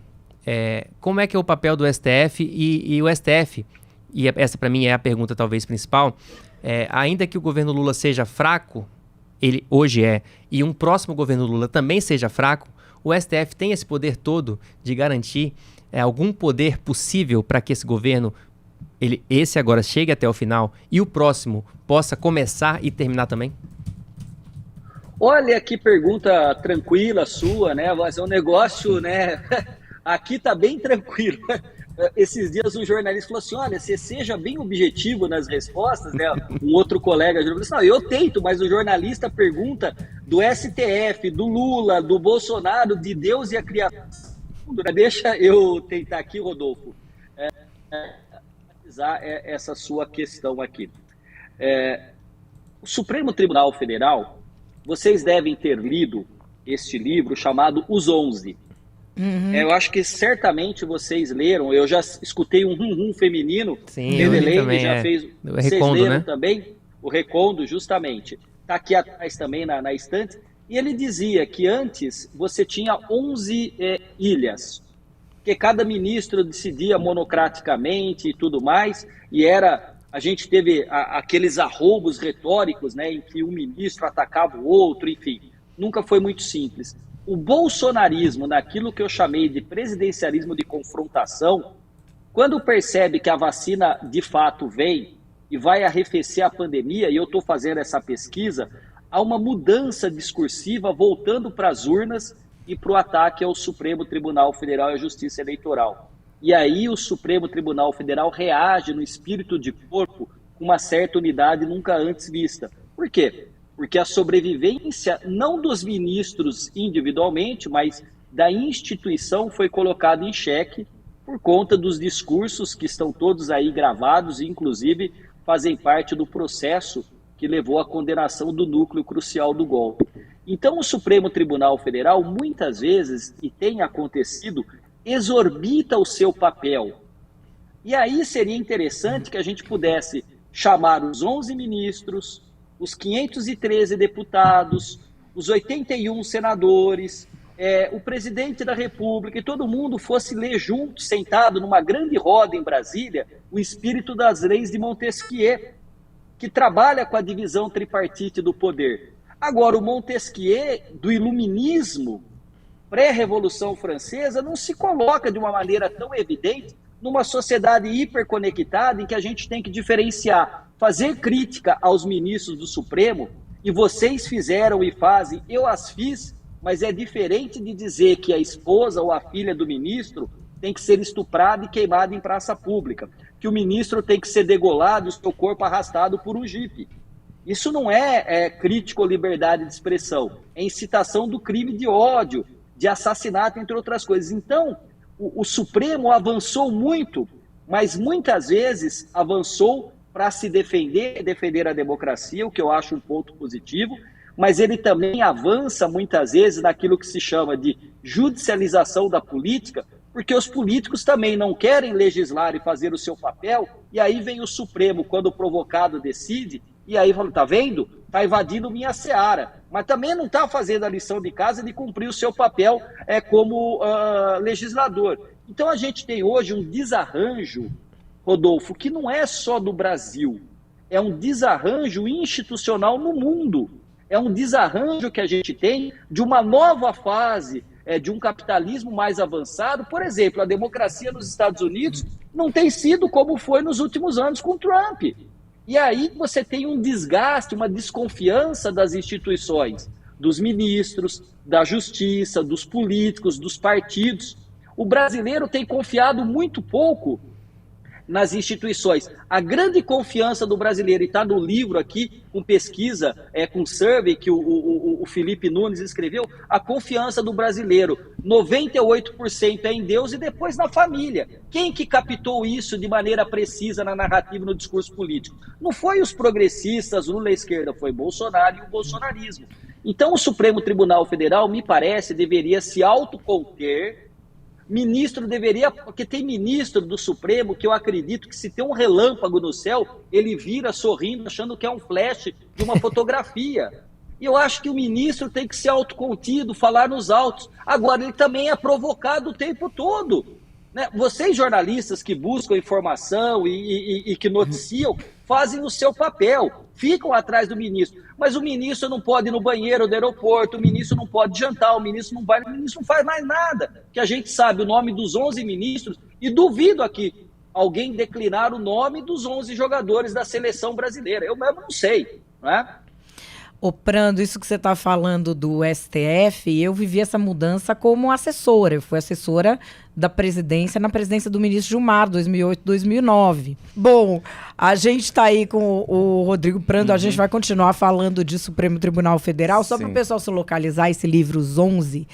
como é que é o papel do STF e o STF, e essa para mim é a pergunta talvez principal, ainda que o governo Lula seja fraco, ele hoje e um próximo governo Lula também seja fraco, o STF tem esse poder todo de garantir algum poder possível para que esse governo, esse agora chegue até o final e o próximo possa começar e terminar também?
Olha que pergunta tranquila sua, né? Mas é um negócio, né? Aqui tá bem tranquilo. Esses dias um jornalista falou assim, olha, você seja bem objetivo nas respostas, né? Um outro colega disse, não, eu tento, mas o jornalista pergunta do STF, do Lula, do Bolsonaro, de Deus e a criação. Deixa eu tentar aqui, Rodolfo, analisar essa sua questão aqui. O Supremo Tribunal Federal, vocês devem ter lido este livro chamado Os 11. Eu acho que certamente vocês leram. Eu já escutei um rum feminino.
Sim, eu li também,
já fez. Vocês
Recondo,
leram, né? Também? O Recondo, justamente. Está aqui atrás também na estante. E ele dizia que antes você tinha 11 ilhas, que cada ministro decidia monocraticamente e tudo mais. E a gente teve aqueles arroubos retóricos, né, em que um ministro atacava o outro, enfim. Nunca foi muito simples. O bolsonarismo, naquilo que eu chamei de presidencialismo de confrontação, quando percebe que a vacina de fato vem e vai arrefecer a pandemia, e eu estou fazendo essa pesquisa, há uma mudança discursiva voltando para as urnas e para o ataque ao Supremo Tribunal Federal e à Justiça Eleitoral. E aí o Supremo Tribunal Federal reage no espírito de corpo com uma certa unidade nunca antes vista. Por quê? Porque a sobrevivência não dos ministros individualmente, mas da instituição foi colocada em xeque por conta dos discursos que estão todos aí gravados e inclusive fazem parte do processo que levou à condenação do núcleo crucial do golpe. Então o Supremo Tribunal Federal, muitas vezes, e tem acontecido, exorbita o seu papel. E aí seria interessante que a gente pudesse chamar os 11 ministros, os 513 deputados, os 81 senadores, o presidente da República, e todo mundo fosse ler junto, sentado numa grande roda em Brasília, o espírito das leis de Montesquieu, que trabalha com a divisão tripartite do poder. Agora, o Montesquieu, do iluminismo, pré-revolução francesa, não se coloca de uma maneira tão evidente numa sociedade hiperconectada em que a gente tem que diferenciar, fazer crítica aos ministros do Supremo, e vocês fizeram e fazem, eu as fiz, mas é diferente de dizer que a esposa ou a filha do ministro tem que ser estuprada e queimada em praça pública, que o ministro tem que ser degolado e o seu corpo arrastado por um jipe. Isso não é crítica ou liberdade de expressão, é incitação do crime de ódio, de assassinato, entre outras coisas. Então, o Supremo avançou muito, mas muitas vezes avançou para se defender a democracia, o que eu acho um ponto positivo, mas ele também avança muitas vezes naquilo que se chama de judicialização da política, porque os políticos também não querem legislar e fazer o seu papel, e aí vem o Supremo, quando provocado, decide, e aí fala, tá vendo? Está invadindo minha seara, mas também não está fazendo a lição de casa de cumprir o seu papel como legislador. Então a gente tem hoje um desarranjo, Rodolfo, que não é só do Brasil, é um desarranjo institucional no mundo, é um desarranjo que a gente tem de uma nova fase, de um capitalismo mais avançado. Por exemplo, a democracia nos Estados Unidos não tem sido como foi nos últimos anos com Trump. E aí você tem um desgaste, uma desconfiança das instituições, dos ministros, da justiça, dos políticos, dos partidos. O brasileiro tem confiado muito pouco nas instituições. A grande confiança do brasileiro, e está no livro aqui, com pesquisa, com survey que o Felipe Nunes escreveu, a confiança do brasileiro, 98% é em Deus e depois na família. Quem que captou isso de maneira precisa na narrativa e no discurso político? Não foi os progressistas, Lula à esquerda, foi Bolsonaro e o bolsonarismo. Então o Supremo Tribunal Federal, me parece, deveria se autoconter. Ministro deveria, porque tem ministro do Supremo que eu acredito que se tem um relâmpago no céu, ele vira sorrindo, achando que é um flash de uma fotografia. E eu acho que o ministro tem que ser autocontido, falar nos autos. Agora, ele também é provocado o tempo todo, né? Vocês, jornalistas que buscam informação e que noticiam, fazem o seu papel, ficam atrás do ministro. Mas o ministro não pode ir no banheiro do aeroporto, o ministro não pode jantar, o ministro não faz mais nada. Que a gente sabe o nome dos 11 ministros, e duvido aqui alguém declinar o nome dos 11 jogadores da seleção brasileira. Eu mesmo não sei, não é?
Ô Prando, isso que você está falando do STF, eu vivi essa mudança como assessora. Eu fui assessora da presidência na presidência do ministro Gilmar, 2008, 2009. Bom, a gente está aí com o Rodrigo Prando, a gente vai continuar falando de Supremo Tribunal Federal. Só para o pessoal se localizar, esse livro, Os 11,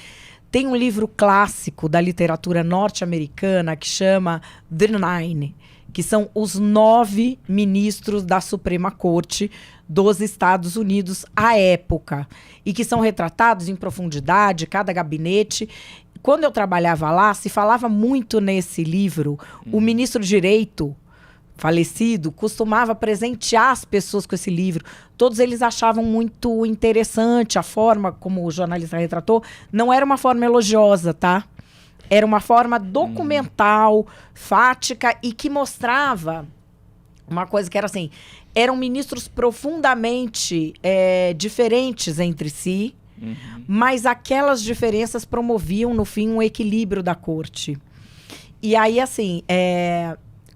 tem um livro clássico da literatura norte-americana que chama The Nine, que são os 9 ministros da Suprema Corte dos Estados Unidos à época, e que são retratados em profundidade, cada gabinete. Quando eu trabalhava lá, se falava muito nesse livro, o ministro do Direito, falecido, costumava presentear as pessoas com esse livro. Todos eles achavam muito interessante a forma como o jornalista retratou. Não era uma forma elogiosa, tá? Era uma forma documental, fática, e que mostrava uma coisa que era assim, eram ministros profundamente diferentes entre si, mas aquelas diferenças promoviam, no fim, um equilíbrio da corte. E aí, assim,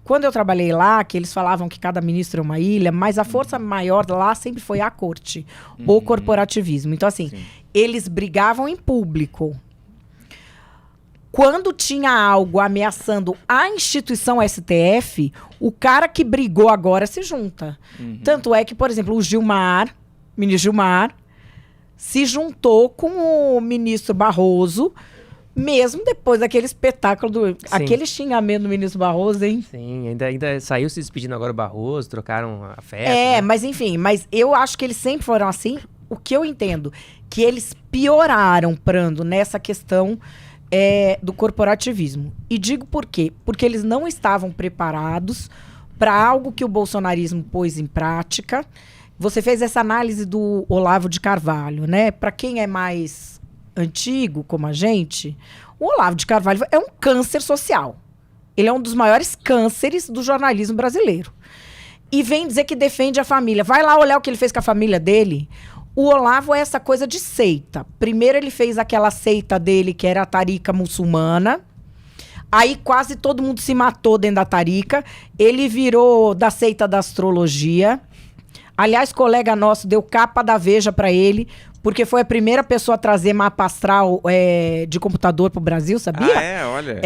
quando eu trabalhei lá, que eles falavam que cada ministro é uma ilha, mas a força maior lá sempre foi a corte, o corporativismo. Então, assim, eles brigavam em público. Quando tinha algo ameaçando a instituição STF, o cara que brigou agora se junta. Tanto é que, por exemplo, o ministro Gilmar, se juntou com o ministro Barroso, mesmo depois daquele espetáculo, aquele xingamento do ministro Barroso, hein?
Sim, ainda saiu se despedindo agora o Barroso, trocaram a festa. Né?
Mas enfim, mas eu acho que eles sempre foram assim. O que eu entendo, que eles pioraram, Prando, nessa questão do corporativismo. E digo por quê? Porque eles não estavam preparados para algo que o bolsonarismo pôs em prática. Você fez essa análise do Olavo de Carvalho, né? Para quem é mais antigo, como a gente, o Olavo de Carvalho é um câncer social. Ele é um dos maiores cânceres do jornalismo brasileiro. E vem dizer que defende a família. Vai lá olhar o que ele fez com a família dele. O Olavo é essa coisa de seita. Primeiro ele fez aquela seita dele, que era a tarica muçulmana. Aí quase todo mundo se matou dentro da tarica. Ele virou da seita da astrologia. Aliás, colega nosso deu capa da Veja para ele, porque foi a primeira pessoa a trazer mapa astral de computador pro Brasil, sabia?
Olha.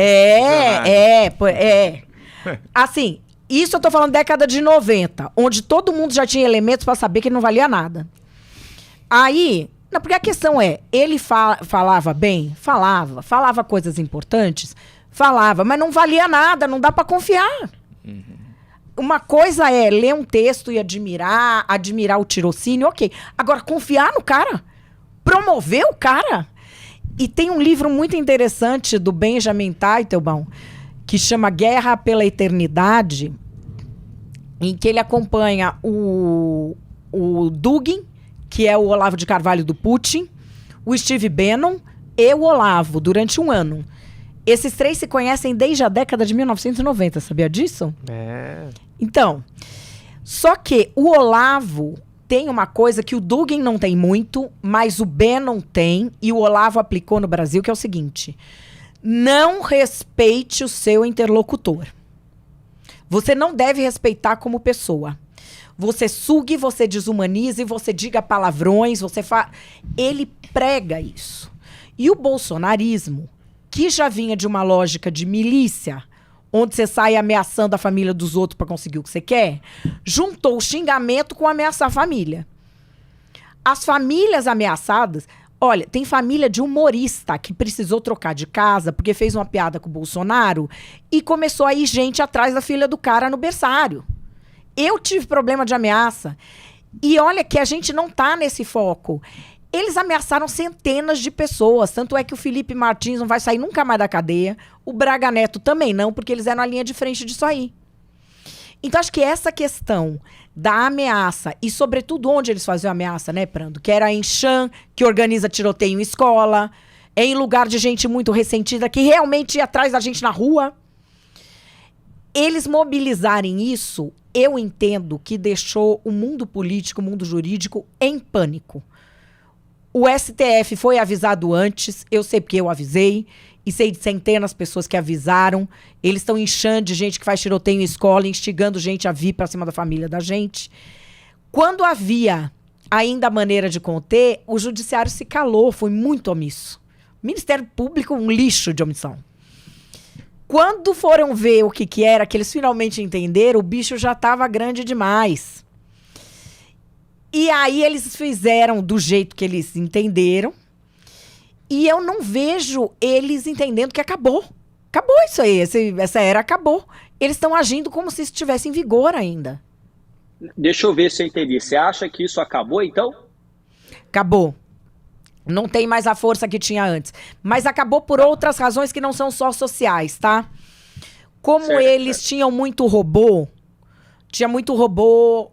Assim, isso eu tô falando década de 90, onde todo mundo já tinha elementos para saber que não valia nada. Aí, não, porque a questão é, ele falava bem? Falava coisas importantes? Falava, mas não valia nada, não dá para confiar. Uma coisa é ler um texto e admirar o tirocínio, ok. Agora, confiar no cara? Promover o cara? E tem um livro muito interessante do Benjamin Teitelbaum, que chama Guerra pela Eternidade, em que ele acompanha o Dugin, que é o Olavo de Carvalho do Putin, o Steve Bannon e o Olavo, durante um ano. Esses três se conhecem desde a década de 1990, sabia disso? Então, só que o Olavo tem uma coisa que o Dugin não tem muito, mas o Bannon tem, e o Olavo aplicou no Brasil, que é o seguinte: não respeite o seu interlocutor. Você não deve respeitar como pessoa. Você sugue, você desumanize, você diga palavrões, ele prega isso. E o bolsonarismo, que já vinha de uma lógica de milícia, onde você sai ameaçando a família dos outros para conseguir o que você quer, juntou o xingamento com ameaçar a família. As famílias ameaçadas... Olha, tem família de humorista que precisou trocar de casa porque fez uma piada com o Bolsonaro e começou a ir gente atrás da filha do cara no berçário. Eu tive problema de ameaça. E olha que a gente não tá nesse foco. Eles ameaçaram centenas de pessoas. Tanto é que o Felipe Martins não vai sair nunca mais da cadeia. O Braga Neto também não, porque eles eram na linha de frente disso aí. Então, acho que essa questão da ameaça, e sobretudo onde eles faziam ameaça, né, Prando? Que era em Chan, que organiza tiroteio em escola, em lugar de gente muito ressentida, que realmente ia atrás da gente na rua. Eles mobilizarem isso, eu entendo que deixou o mundo político, o mundo jurídico em pânico. O STF foi avisado antes, eu sei porque eu avisei, e sei de centenas de pessoas que avisaram. Eles estão inchando de gente que faz tiroteio em escola, instigando gente a vir para cima da família da gente. Quando havia ainda a maneira de conter, o judiciário se calou, foi muito omisso. O Ministério Público, um lixo de omissão. Quando foram ver o que era, que eles finalmente entenderam, o bicho já estava grande demais. E aí eles fizeram do jeito que eles entenderam. E eu não vejo eles entendendo que acabou. Acabou isso aí, essa era acabou. Eles estão agindo como se estivesse em vigor ainda.
Deixa eu ver se eu entendi. Você acha que isso acabou, então?
Acabou. Não tem mais a força que tinha antes. Mas acabou por outras razões que não são só sociais, tá? Como
certo,
eles
certo.
tinham muito robô, tinha muito robô,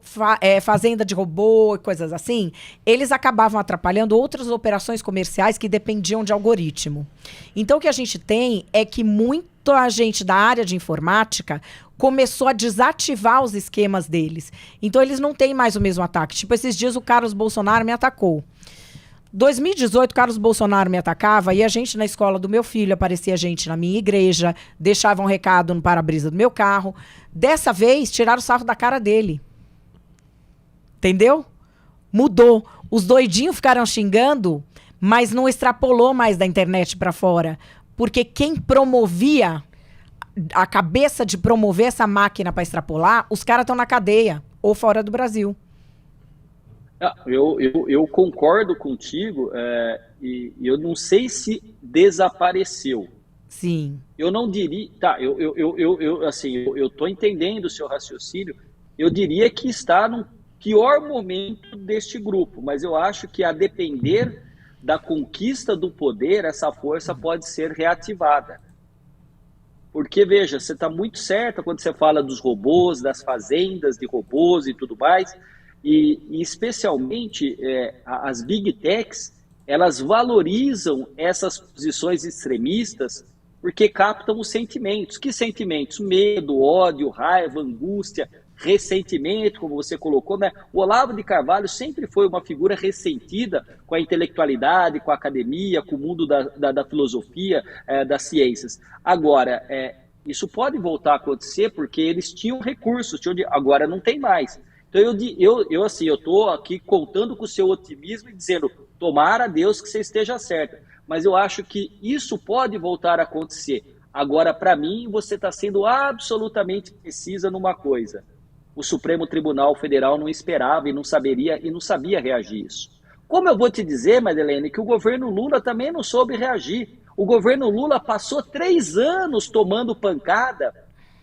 fazenda de robô e coisas assim, eles acabavam atrapalhando outras operações comerciais que dependiam de algoritmo. Então, o que a gente tem é que muita gente da área de informática começou a desativar os esquemas deles. Então, eles não têm mais o mesmo ataque. Tipo, esses dias o Carlos Bolsonaro me atacou. 2018, Carlos Bolsonaro me atacava e a gente na escola do meu filho, aparecia gente na minha igreja, deixava um recado no para-brisa do meu carro. Dessa vez, tiraram o sarro da cara dele. Entendeu? Mudou. Os doidinhos ficaram xingando, mas não extrapolou mais da internet para fora. porque quem promovia, a cabeça de promover essa máquina para extrapolar, os caras estão na cadeia ou fora do Brasil.
Eu concordo contigo, e eu não sei se desapareceu.
Sim.
Eu não diria... Tá, eu estou entendendo o seu raciocínio. Eu diria que está no pior momento deste grupo, mas eu acho que, a depender da conquista do poder, essa força pode ser reativada. Porque, veja, você está muito certa quando você fala dos robôs, das fazendas de robôs e tudo mais, e especialmente as Big Techs, elas valorizam essas posições extremistas porque captam os sentimentos. Que sentimentos? Medo, ódio, raiva, angústia, ressentimento, como você colocou, né? O Olavo de Carvalho sempre foi uma figura ressentida com a intelectualidade, com a academia, com o mundo da filosofia, das ciências. Agora, isso pode voltar a acontecer porque eles tinham recursos, agora não tem mais. Então eu estou aqui contando com o seu otimismo e dizendo, tomara a Deus que você esteja certa. Mas eu acho que isso pode voltar a acontecer. Agora, para mim, você está sendo absolutamente precisa numa coisa. O Supremo Tribunal Federal não esperava e não sabia reagir a isso. Como eu vou te dizer, Madeleine, que o governo Lula também não soube reagir. O governo Lula passou 3 anos tomando pancada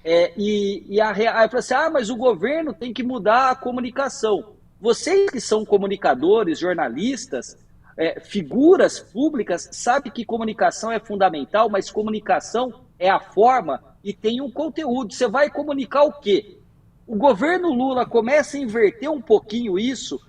aí falou assim, mas o governo tem que mudar a comunicação. Vocês que são comunicadores, jornalistas, figuras públicas, sabem que comunicação é fundamental, mas comunicação é a forma e tem um conteúdo. Você vai comunicar o quê? O governo Lula começa a inverter um pouquinho isso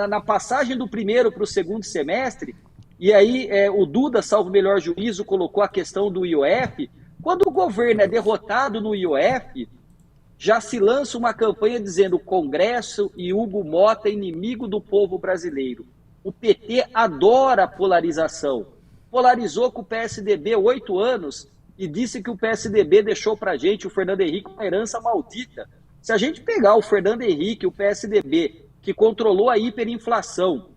na passagem do primeiro para o segundo semestre, e aí o Duda, salvo o melhor juízo, colocou a questão do IOF. Quando o governo é derrotado no IOF, já se lança uma campanha dizendo Congresso e Hugo Mota inimigo do povo brasileiro. O PT adora a polarização. Polarizou com o PSDB 8 anos e disse que o PSDB deixou para a gente, o Fernando Henrique, uma herança maldita. Se a gente pegar o Fernando Henrique, o PSDB, que controlou a hiperinflação,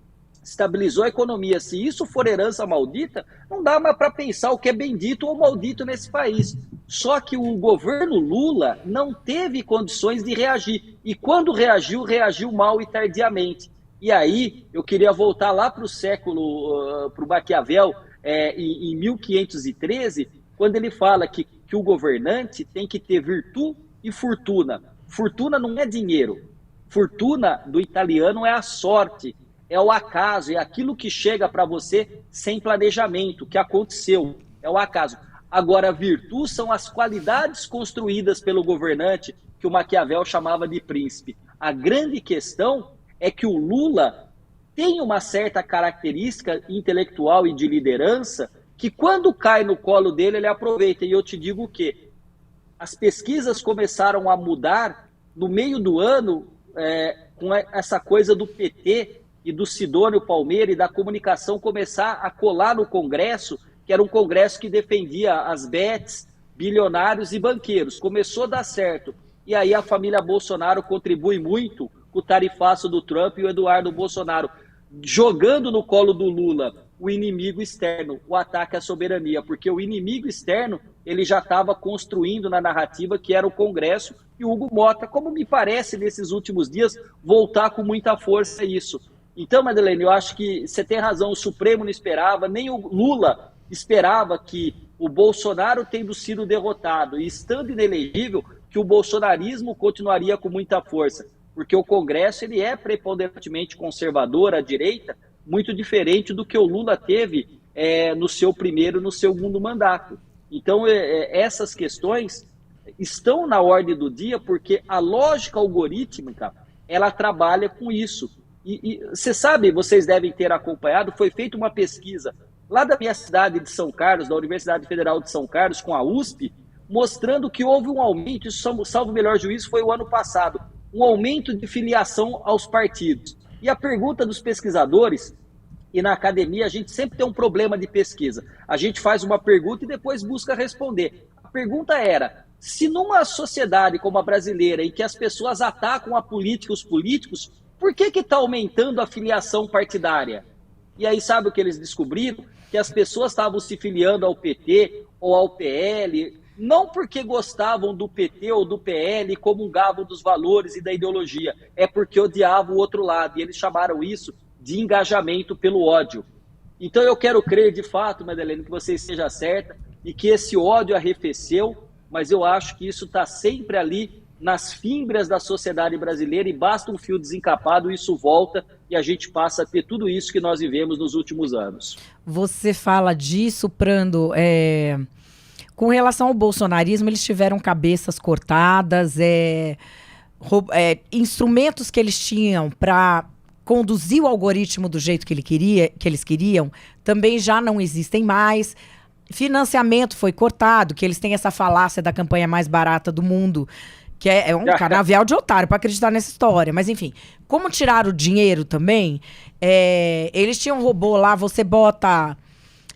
estabilizou a economia, se isso for herança maldita, não dá mais para pensar o que é bendito ou maldito nesse país. Só que o governo Lula não teve condições de reagir. E quando reagiu, reagiu mal e tardiamente. E aí, eu queria voltar lá para o século, para o Maquiavel, em 1513, quando ele fala que o governante tem que ter virtude e fortuna. Fortuna não é dinheiro. Fortuna, do italiano, é a sorte, é o acaso, é aquilo que chega para você sem planejamento, que aconteceu, é o acaso. Agora, virtude são as qualidades construídas pelo governante, que o Maquiavel chamava de príncipe. A grande questão é que o Lula tem uma certa característica intelectual e de liderança que, quando cai no colo dele, ele aproveita. E eu te digo o quê? As pesquisas começaram a mudar no meio do ano, com essa coisa do PT e do Sidônio Palmeira e da comunicação começar a colar no Congresso, que era um Congresso que defendia as bets, bilionários e banqueiros. Começou a dar certo. E aí a família Bolsonaro contribui muito com o tarifaço do Trump e o Eduardo Bolsonaro, jogando no colo do Lula o inimigo externo, o ataque à soberania, porque o inimigo externo ele já estava construindo na narrativa que era o Congresso e o Hugo Mota, como me parece nesses últimos dias, voltar com muita força isso. Então, Madeleine, eu acho que você tem razão, o Supremo não esperava, nem o Lula esperava que o Bolsonaro tendo sido derrotado e estando inelegível, que o bolsonarismo continuaria com muita força, porque o Congresso ele é preponderantemente conservador, à direita, muito diferente do que o Lula teve no seu primeiro e no segundo mandato. Então, essas questões estão na ordem do dia porque a lógica algorítmica ela trabalha com isso. E você sabe, vocês devem ter acompanhado, foi feita uma pesquisa lá da minha cidade de São Carlos, da Universidade Federal de São Carlos, com a USP, mostrando que houve um aumento, isso salvo o melhor juízo foi o ano passado, um aumento de filiação aos partidos. E a pergunta dos pesquisadores, e na academia a gente sempre tem um problema de pesquisa, a gente faz uma pergunta e depois busca responder. A pergunta era, se numa sociedade como a brasileira, em que as pessoas atacam a política e os políticos, por que está aumentando a filiação partidária? E aí sabe o que eles descobriram? Que as pessoas estavam se filiando ao PT ou ao PL, não porque gostavam do PT ou do PL e comungavam dos valores e da ideologia, é porque odiavam o outro lado. E eles chamaram isso de engajamento pelo ódio. Então eu quero crer de fato, Madeleine, que você esteja certa e que esse ódio arrefeceu, mas eu acho que isso está sempre ali nas fímbrias da sociedade brasileira e basta um fio desencapado, isso volta e a gente passa a ter tudo isso que nós vivemos nos últimos anos.
Você fala disso, Prando, com relação ao bolsonarismo, eles tiveram cabeças cortadas, instrumentos que eles tinham para conduzir o algoritmo do jeito que eles queriam, também já não existem mais. Financiamento foi cortado, que eles têm essa falácia da campanha mais barata do mundo, que é um canavial de otário para acreditar nessa história. Mas, enfim, como tiraram o dinheiro também, eles tinham um robô lá, você bota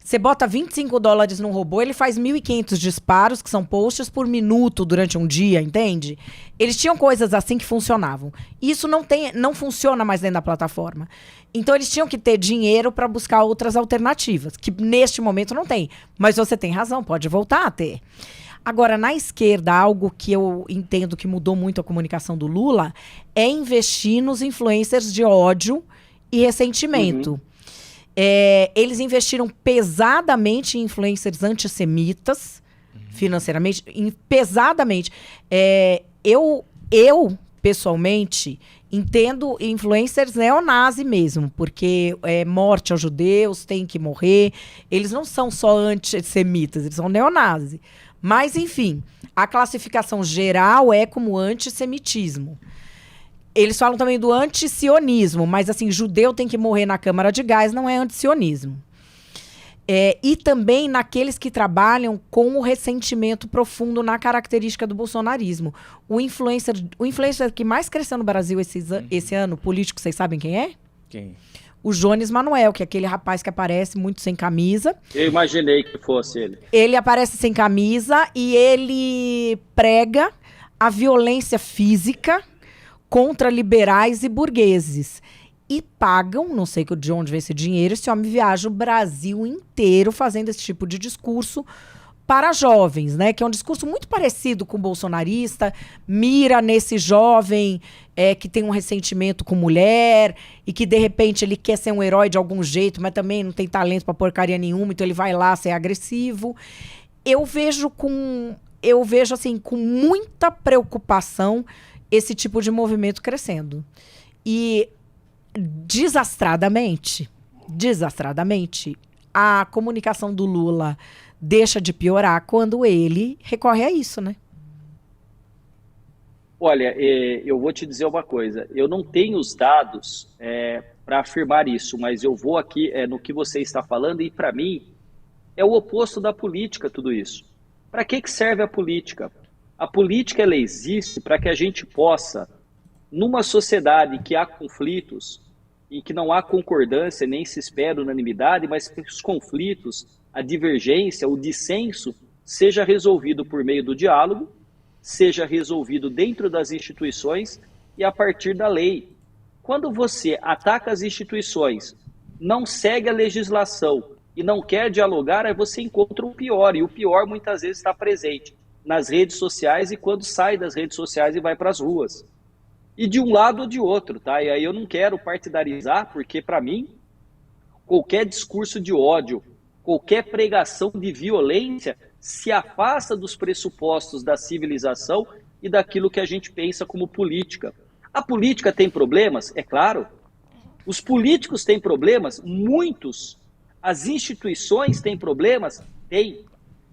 $25 num robô, ele faz 1.500 disparos, que são posts por minuto durante um dia, entende? Eles tinham coisas assim que funcionavam. Isso não funciona mais dentro da plataforma. Então, eles tinham que ter dinheiro para buscar outras alternativas, que neste momento não tem. Mas você tem razão, pode voltar a ter. Agora, na esquerda, algo que eu entendo que mudou muito a comunicação do Lula é investir nos influencers de ódio e ressentimento. Eles investiram pesadamente em influencers antissemitas, financeiramente, pesadamente. Eu, pessoalmente, entendo influencers neonazi mesmo, porque morte aos judeus, tem que morrer. Eles não são só antissemitas, eles são neonazi. Mas, enfim, a classificação geral é como antissemitismo. Eles falam também do antisionismo, mas assim, judeu tem que morrer na câmara de gás, não é antisionismo. E também naqueles que trabalham com o ressentimento profundo na característica do bolsonarismo. O influencer que mais cresceu no Brasil esse ano, político, vocês sabem quem é?
Quem?
O Jones Manuel, que é aquele rapaz que aparece muito sem camisa.
Eu imaginei que fosse ele.
Ele aparece sem camisa e ele prega a violência física contra liberais e burgueses. E pagam, não sei de onde vem esse dinheiro, esse homem viaja o Brasil inteiro fazendo esse tipo de discurso para jovens, né? Que é um discurso muito parecido com o bolsonarista, mira nesse jovem que tem um ressentimento com mulher e que, de repente, ele quer ser um herói de algum jeito, mas também não tem talento para porcaria nenhuma, então ele vai lá ser agressivo. Eu vejo assim, com muita preocupação esse tipo de movimento crescendo. E desastradamente, a comunicação do Lula deixa de piorar quando ele recorre a isso, né?
Olha, eu vou te dizer uma coisa. Eu não tenho os dados para afirmar isso, mas eu vou aqui no que você está falando e, para mim, é o oposto da política tudo isso. Para que serve a política? A política ela existe para que a gente possa, numa sociedade que há conflitos e que não há concordância, nem se espera unanimidade, mas que os conflitos, a divergência, o dissenso, seja resolvido por meio do diálogo, seja resolvido dentro das instituições e a partir da lei. Quando você ataca as instituições, não segue a legislação e não quer dialogar, aí você encontra o pior, e o pior muitas vezes está presente nas redes sociais e quando sai das redes sociais e vai para as ruas. E de um lado ou de outro, tá? E aí eu não quero partidarizar, porque para mim, qualquer discurso de ódio, qualquer pregação de violência se afasta dos pressupostos da civilização e daquilo que a gente pensa como política. A política tem problemas? É claro. Os políticos têm problemas? Muitos. As instituições têm problemas? Tem.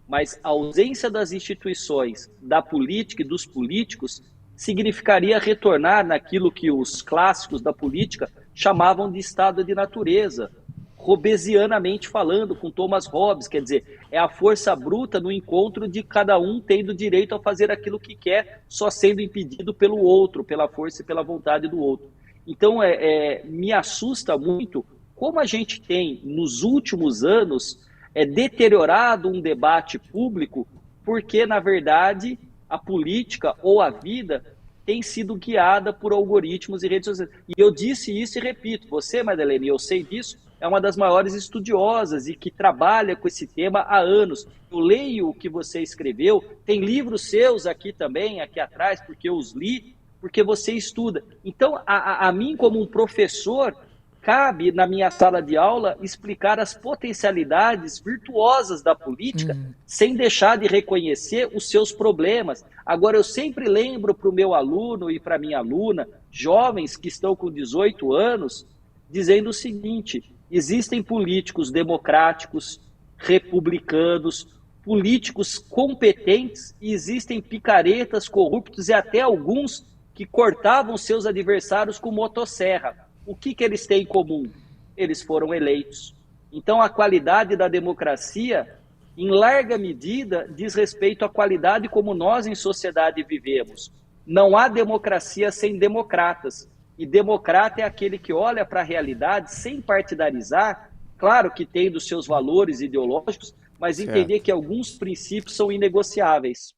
Mas a ausência das instituições, da política e dos políticos significaria retornar naquilo que os clássicos da política chamavam de estado de natureza, hobbesianamente falando, com Thomas Hobbes, quer dizer, é a força bruta no encontro de cada um tendo direito a fazer aquilo que quer, só sendo impedido pelo outro, pela força e pela vontade do outro. Então, me assusta muito como a gente tem, nos últimos anos, deteriorado um debate público, porque, na verdade, a política ou a vida tem sido guiada por algoritmos e redes sociais. E eu disse isso e repito, você, Madeleine, eu sei disso, é uma das maiores estudiosas e que trabalha com esse tema há anos. Eu leio o que você escreveu, tem livros seus aqui também, aqui atrás, porque eu os li, porque você estuda. Então, a mim, como um professor, cabe, na minha sala de aula, explicar as potencialidades virtuosas da política, sem deixar de reconhecer os seus problemas. Agora, eu sempre lembro para o meu aluno e para a minha aluna, jovens que estão com 18 anos, dizendo o seguinte: existem políticos democráticos, republicanos, políticos competentes, e existem picaretas, corruptos e até alguns que cortavam seus adversários com motosserra. O que eles têm em comum? Eles foram eleitos. Então, a qualidade da democracia, em larga medida, diz respeito à qualidade como nós em sociedade vivemos. Não há democracia sem democratas. E democrata é aquele que olha para a realidade sem partidarizar, claro que tem dos seus valores ideológicos, mas entender que alguns princípios são inegociáveis.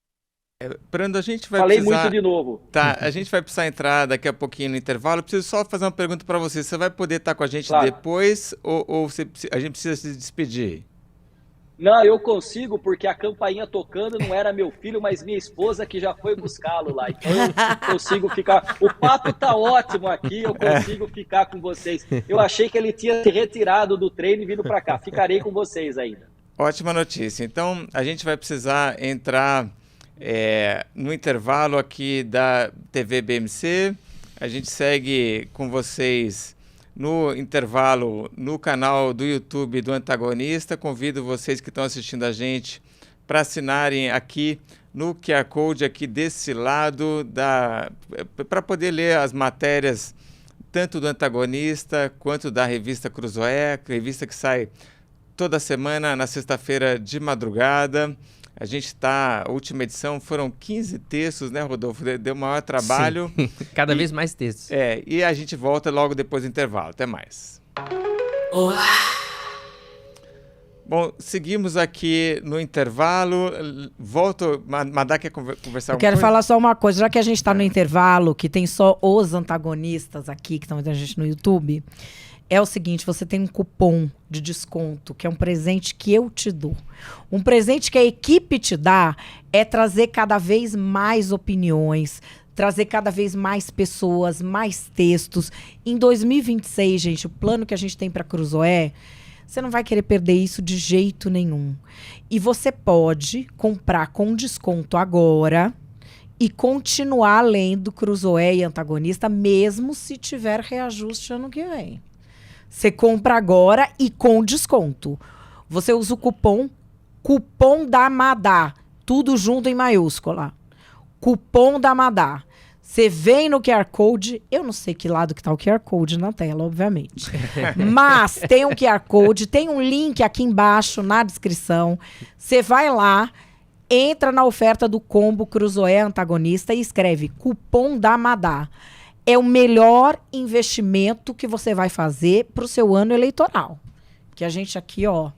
Brando, a gente vai
Falei
precisar...
muito de novo.
Tá, a gente vai precisar entrar daqui a pouquinho no intervalo. Eu preciso só fazer uma pergunta para você. Você vai poder estar com a gente depois ou a gente precisa se despedir?
Não, eu consigo, porque a campainha tocando não era meu filho, mas minha esposa que já foi buscá-lo lá. Então eu consigo ficar... O papo tá ótimo aqui, eu consigo ficar com vocês. Eu achei que ele tinha se retirado do treino e vindo para cá. Ficarei com vocês ainda.
Ótima notícia. Então, a gente vai precisar entrar no intervalo aqui da TV BMC. A gente segue com vocês no intervalo no canal do YouTube do Antagonista. Convido vocês que estão assistindo a gente para assinarem aqui no QR Code aqui desse lado, para poder ler as matérias tanto do Antagonista quanto da revista Cruzoé, revista que sai toda semana na sexta-feira de madrugada. A gente está, a última edição foram 15 textos, né, Rodolfo? Deu maior trabalho.
Sim. Cada vez mais textos.
E a gente volta logo depois do intervalo. Até mais. Bom, seguimos aqui no intervalo. Volto. Madá quer conversar
Eu quero falar só uma coisa. Já que a gente está no intervalo, que tem só os antagonistas aqui, que estão vendo a gente no YouTube, é o seguinte: você tem um cupom de desconto, que é um presente que eu te dou. Um presente que a equipe te dá é trazer cada vez mais opiniões, trazer cada vez mais pessoas, mais textos. Em 2026, gente, o plano que a gente tem para a Cruzoé, você não vai querer perder isso de jeito nenhum. E você pode comprar com desconto agora e continuar lendo Cruzoé e Antagonista, mesmo se tiver reajuste ano que vem. Você compra agora e com desconto. Você usa o cupom da Madá, tudo junto em maiúscula. Cupom da Madá. Você vem no QR Code, eu não sei que lado que tá o QR Code na tela, obviamente. Mas tem um QR Code, tem um link aqui embaixo na descrição. Você vai lá, entra na oferta do combo Cruzoé Antagonista e escreve cupom da Madá. É o melhor investimento que você vai fazer para o seu ano eleitoral. Que a gente aqui, ó,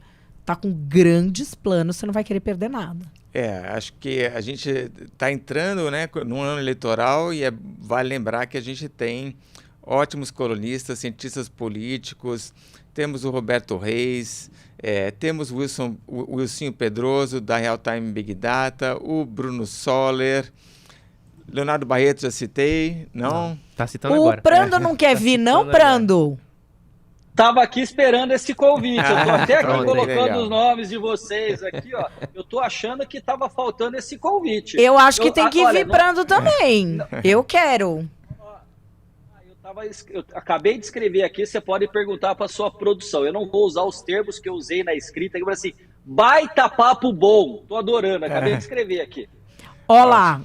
tá com grandes planos, você não vai querer perder nada.
Acho que a gente está entrando, né, num ano eleitoral e vale lembrar que a gente tem ótimos colunistas, cientistas políticos, temos o Roberto Reis, temos o Wilson Pedroso, da Real Time Big Data, o Bruno Soller, Leonardo Barreto já citei, não?
Tá citando agora.
O Prando não quer vir, não, Prando?
Tava aqui esperando esse convite. Eu tô até aqui
Pronto,
colocando os nomes de vocês aqui, ó. Eu tô achando que tava faltando esse convite.
Eu acho que tem que vir Prando também. Eu quero.
Eu acabei de escrever aqui, você pode perguntar para sua produção. Eu não vou usar os termos que eu usei na escrita, mas assim, baita papo bom. Tô adorando, acabei de escrever aqui.
Olá,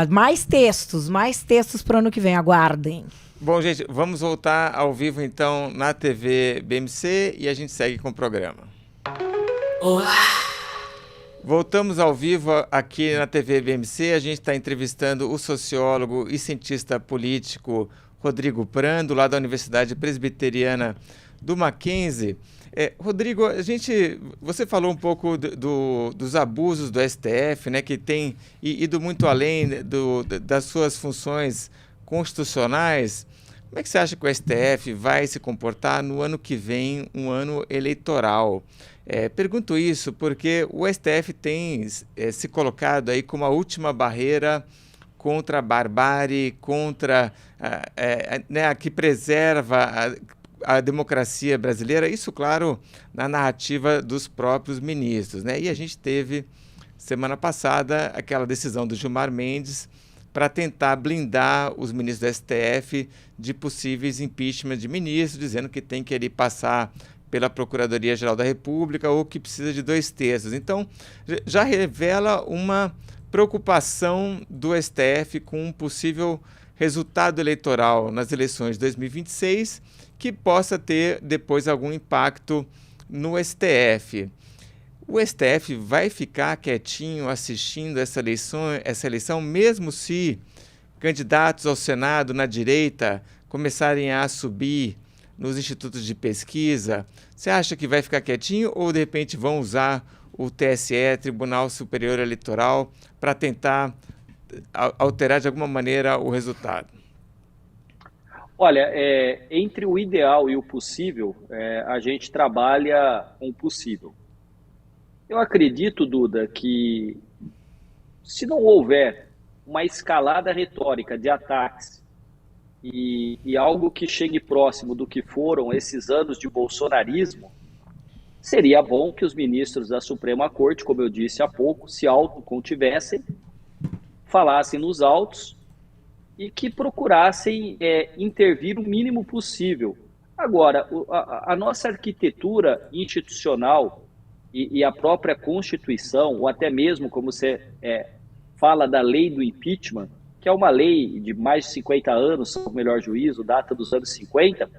mais textos para o ano que vem, aguardem.
Bom, gente, vamos voltar ao vivo então na TV BMC e a gente segue com o programa. Voltamos ao vivo aqui na TV BMC, a gente está entrevistando o sociólogo e cientista político Rodrigo Prando, lá da Universidade Presbiteriana do Mackenzie. Rodrigo, você falou um pouco dos abusos do STF, né, que tem ido muito além das suas funções constitucionais. Como é que você acha que o STF vai se comportar no ano que vem, um ano eleitoral? Pergunto isso porque o STF tem se colocado aí como a última barreira contra a barbárie, contra a que preserva a democracia brasileira, isso, claro, na narrativa dos próprios ministros, né? E a gente teve, semana passada, aquela decisão do Gilmar Mendes para tentar blindar os ministros do STF de possíveis impeachment de ministros, dizendo que tem que ele passar pela Procuradoria-Geral da República ou que precisa de 2/3. Então, já revela uma preocupação do STF com um possível resultado eleitoral nas eleições de 2026 que possa ter depois algum impacto no STF. O STF vai ficar quietinho assistindo essa eleição, mesmo se candidatos ao Senado na direita começarem a subir nos institutos de pesquisa? Você acha que vai ficar quietinho ou de repente vão usar o TSE, Tribunal Superior Eleitoral, para tentar alterar de alguma maneira o resultado?
Olha, entre o ideal e o possível, a gente trabalha com o possível. Eu acredito, Duda, que se não houver uma escalada retórica de ataques e algo que chegue próximo do que foram esses anos de bolsonarismo, seria bom que os ministros da Suprema Corte, como eu disse há pouco, se autocontivessem, falassem nos autos e que procurassem intervir o mínimo possível. Agora, a nossa arquitetura institucional e a própria Constituição, ou até mesmo como você fala da lei do impeachment, que é uma lei de mais de 50 anos, se o melhor juízo, data dos anos 50,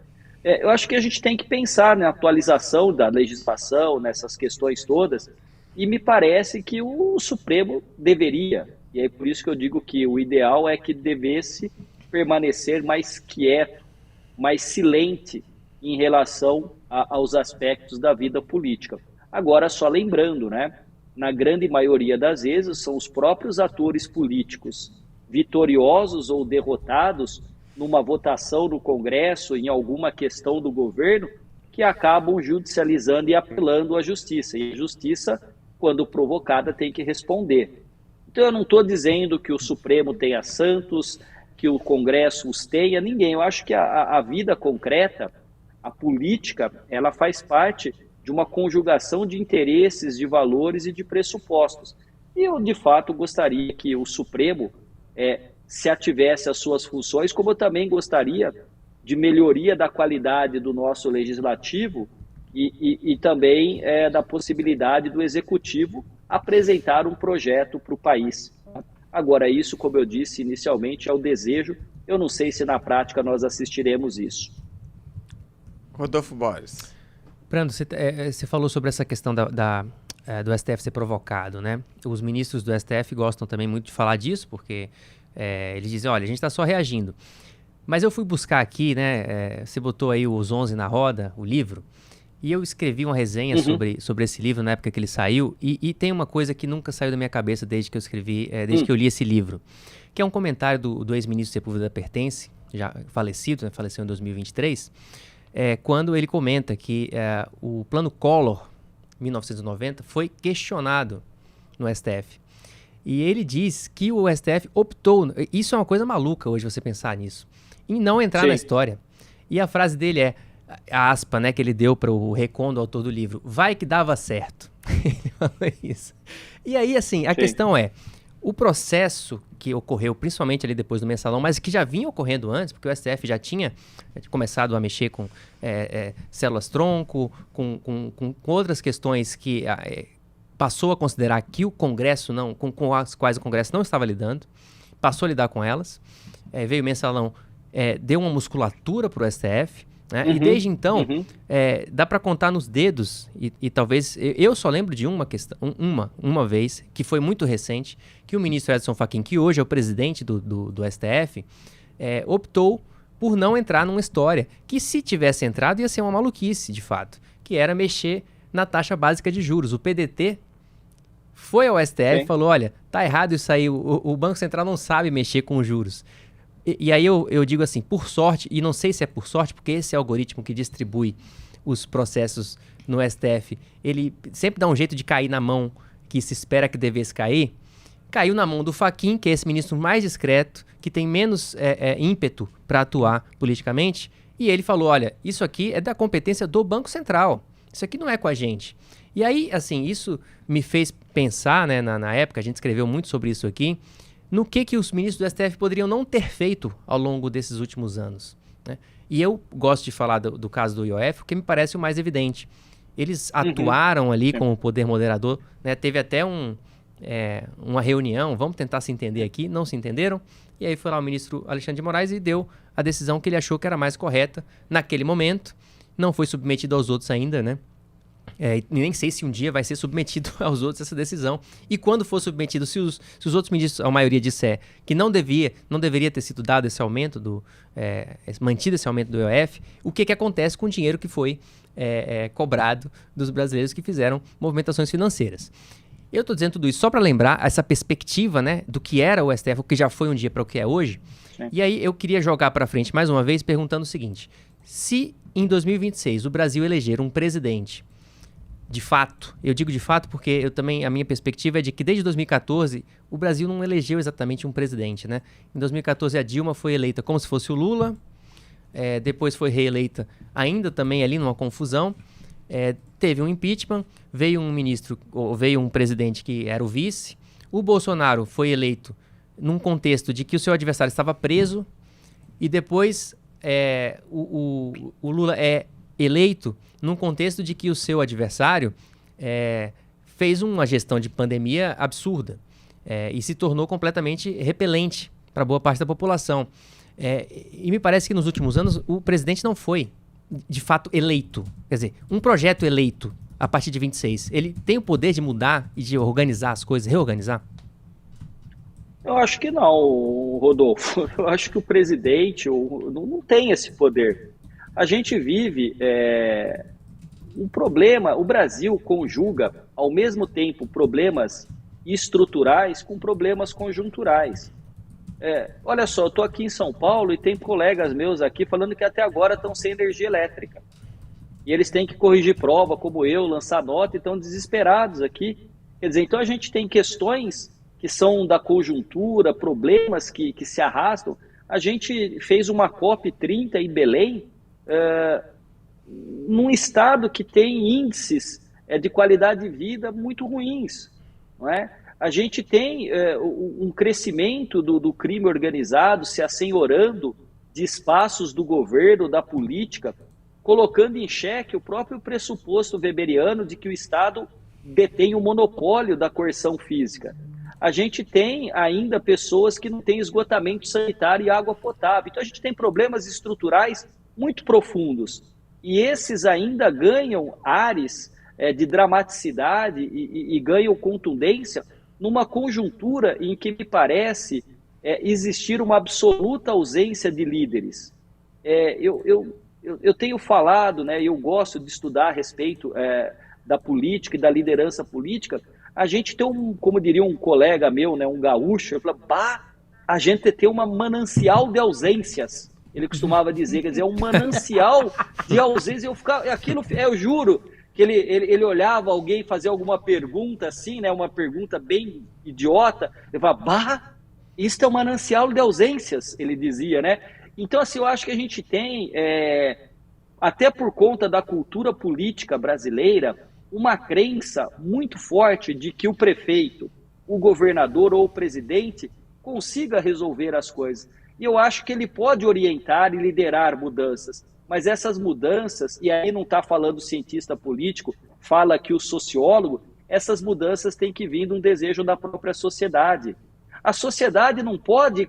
eu acho que a gente tem que pensar na atualização da legislação, nessas questões todas, e me parece que o Supremo deveria, e é por isso que eu digo que o ideal é que devesse permanecer mais quieto, mais silente em relação aos aspectos da vida política. Agora, só lembrando, né, na grande maioria das vezes, são os próprios atores políticos vitoriosos ou derrotados numa votação no Congresso, em alguma questão do governo, que acabam judicializando e apelando à justiça. E a justiça, quando provocada, tem que responder. Então eu não estou dizendo que o Supremo tenha santos, que o Congresso os tenha, ninguém. Eu acho que a vida concreta, a política, ela faz parte de uma conjugação de interesses, de valores e de pressupostos. E eu, de fato, gostaria que o Supremo se ativesse às suas funções, como eu também gostaria de melhoria da qualidade do nosso legislativo e também da possibilidade do executivo apresentar um projeto para o país. Agora, isso, como eu disse inicialmente, é o desejo. Eu não sei se na prática nós assistiremos isso.
Rodolfo Borges.
Brando, você falou sobre essa questão do STF ser provocado, né? Os ministros do STF gostam também muito de falar disso, porque eles dizem, olha, a gente está só reagindo. Mas eu fui buscar aqui, né? Você botou aí os 11 na roda, o livro, e eu escrevi uma resenha sobre esse livro na época que ele saiu, e tem uma coisa que nunca saiu da minha cabeça desde que eu escrevi, desde que eu li esse livro, que é um comentário do ex-ministro Sepúlveda Pertence, já falecido, né? Faleceu em 2023, quando ele comenta que o Plano Collor, 1990, foi questionado no STF. E ele diz que o STF optou, isso é uma coisa maluca hoje você pensar nisso, em não entrar na história. E a frase dele a aspa, né, que ele deu para o Recondo, autor do livro, vai que dava certo. Ele falou isso. E aí, assim, a questão o processo que ocorreu, principalmente ali depois do Mensalão, mas que já vinha ocorrendo antes, porque o STF já tinha começado a mexer com células-tronco, com outras questões que passou a considerar que o Congresso com as quais o Congresso não estava lidando, passou a lidar com elas, veio o Mensalão, deu uma musculatura para o STF, né? E desde então, dá para contar nos dedos, e talvez, eu só lembro de uma questão, uma vez, que foi muito recente, que o ministro Edson Fachin, que hoje é o presidente do STF, optou por não entrar numa história, que se tivesse entrado ia ser uma maluquice, de fato, que era mexer na taxa básica de juros. O PDT foi ao STF e falou, olha, tá errado isso aí, o Banco Central não sabe mexer com os juros. E aí eu digo assim, por sorte, e não sei se é por sorte, porque esse algoritmo que distribui os processos no STF, ele sempre dá um jeito de cair na mão que se espera que devesse cair. Caiu na mão do Fachin, que é esse ministro mais discreto, que tem menos ímpeto para atuar politicamente, e ele falou, olha, isso aqui é da competência do Banco Central, isso aqui não é com a gente. E aí, assim, isso me fez pensar, né, na época, a gente escreveu muito sobre isso aqui, no que os ministros do STF poderiam não ter feito ao longo desses últimos anos, né? E eu gosto de falar do caso do IOF, porque me parece o mais evidente. Eles atuaram ali como poder moderador, né? Teve até uma reunião, vamos tentar se entender aqui, não se entenderam, e aí foi lá o ministro Alexandre de Moraes e deu a decisão que ele achou que era mais correta naquele momento, não foi submetido aos outros ainda, né? Nem sei se um dia vai ser submetido aos outros essa decisão, e quando for submetido, se os outros ministros, a maioria disser que não deveria ter sido dado esse aumento, mantido esse aumento do IOF, o que acontece com o dinheiro que foi cobrado dos brasileiros que fizeram movimentações financeiras? Eu estou dizendo tudo isso só para lembrar essa perspectiva, né, do que era o STF, o que já foi um dia para o que é hoje. Sim. E aí eu queria jogar para frente mais uma vez perguntando o seguinte: se em 2026 o Brasil eleger um presidente, de fato, eu digo de fato porque a minha perspectiva é de que desde 2014 o Brasil não elegeu exatamente um presidente, né? Em 2014 a Dilma foi eleita como se fosse o Lula, depois foi reeleita ainda também ali numa confusão. Teve um impeachment, veio um presidente que era o vice. O Bolsonaro foi eleito num contexto de que o seu adversário estava preso, e depois o Lula é eleito num contexto de que o seu adversário fez uma gestão de pandemia absurda e se tornou completamente repelente para boa parte da população. E me parece que nos últimos anos o presidente não foi de fato eleito. Quer dizer, um projeto eleito a partir de 26, ele tem o poder de mudar e de organizar as coisas, reorganizar?
Eu acho que não, Rodolfo. Eu acho que o presidente não tem esse poder. A gente vive um problema. O Brasil conjuga, ao mesmo tempo, problemas estruturais com problemas conjunturais. Olha só, eu estou aqui em São Paulo e tem colegas meus aqui falando que até agora estão sem energia elétrica. E eles têm que corrigir prova, como eu, lançar nota, e estão desesperados aqui. Quer dizer, então a gente tem questões que são da conjuntura, problemas que se arrastam. A gente fez uma COP30 em Belém, num estado que tem índices de qualidade de vida muito ruins, não é? A gente tem um crescimento do crime organizado se assenhorando de espaços do governo, da política, colocando em xeque o próprio pressuposto weberiano de que o Estado detém o monopólio da coerção física. A gente tem ainda pessoas que não têm esgotamento sanitário e água potável. Então a gente tem problemas estruturais muito profundos. E esses ainda ganham ares de dramaticidade e ganham contundência numa conjuntura em que me parece existir uma absoluta ausência de líderes. Eu tenho falado, né, eu gosto de estudar a respeito da política e da liderança política. A gente tem como diria um colega meu, né, um gaúcho, eu falo, a gente tem uma manancial de ausências. Ele costumava dizer, quer dizer, um manancial de ausência. Eu juro que ele olhava alguém fazer alguma pergunta assim, né, uma pergunta bem idiota, ele falava, isso é um manancial de ausências, ele dizia, né? Então, assim, eu acho que a gente tem, até por conta da cultura política brasileira, uma crença muito forte de que o prefeito, o governador ou o presidente consiga resolver as coisas. E eu acho que ele pode orientar e liderar mudanças, mas essas mudanças, e aí não está falando o cientista político, fala aqui o sociólogo, essas mudanças têm que vir de um desejo da própria sociedade. A sociedade não pode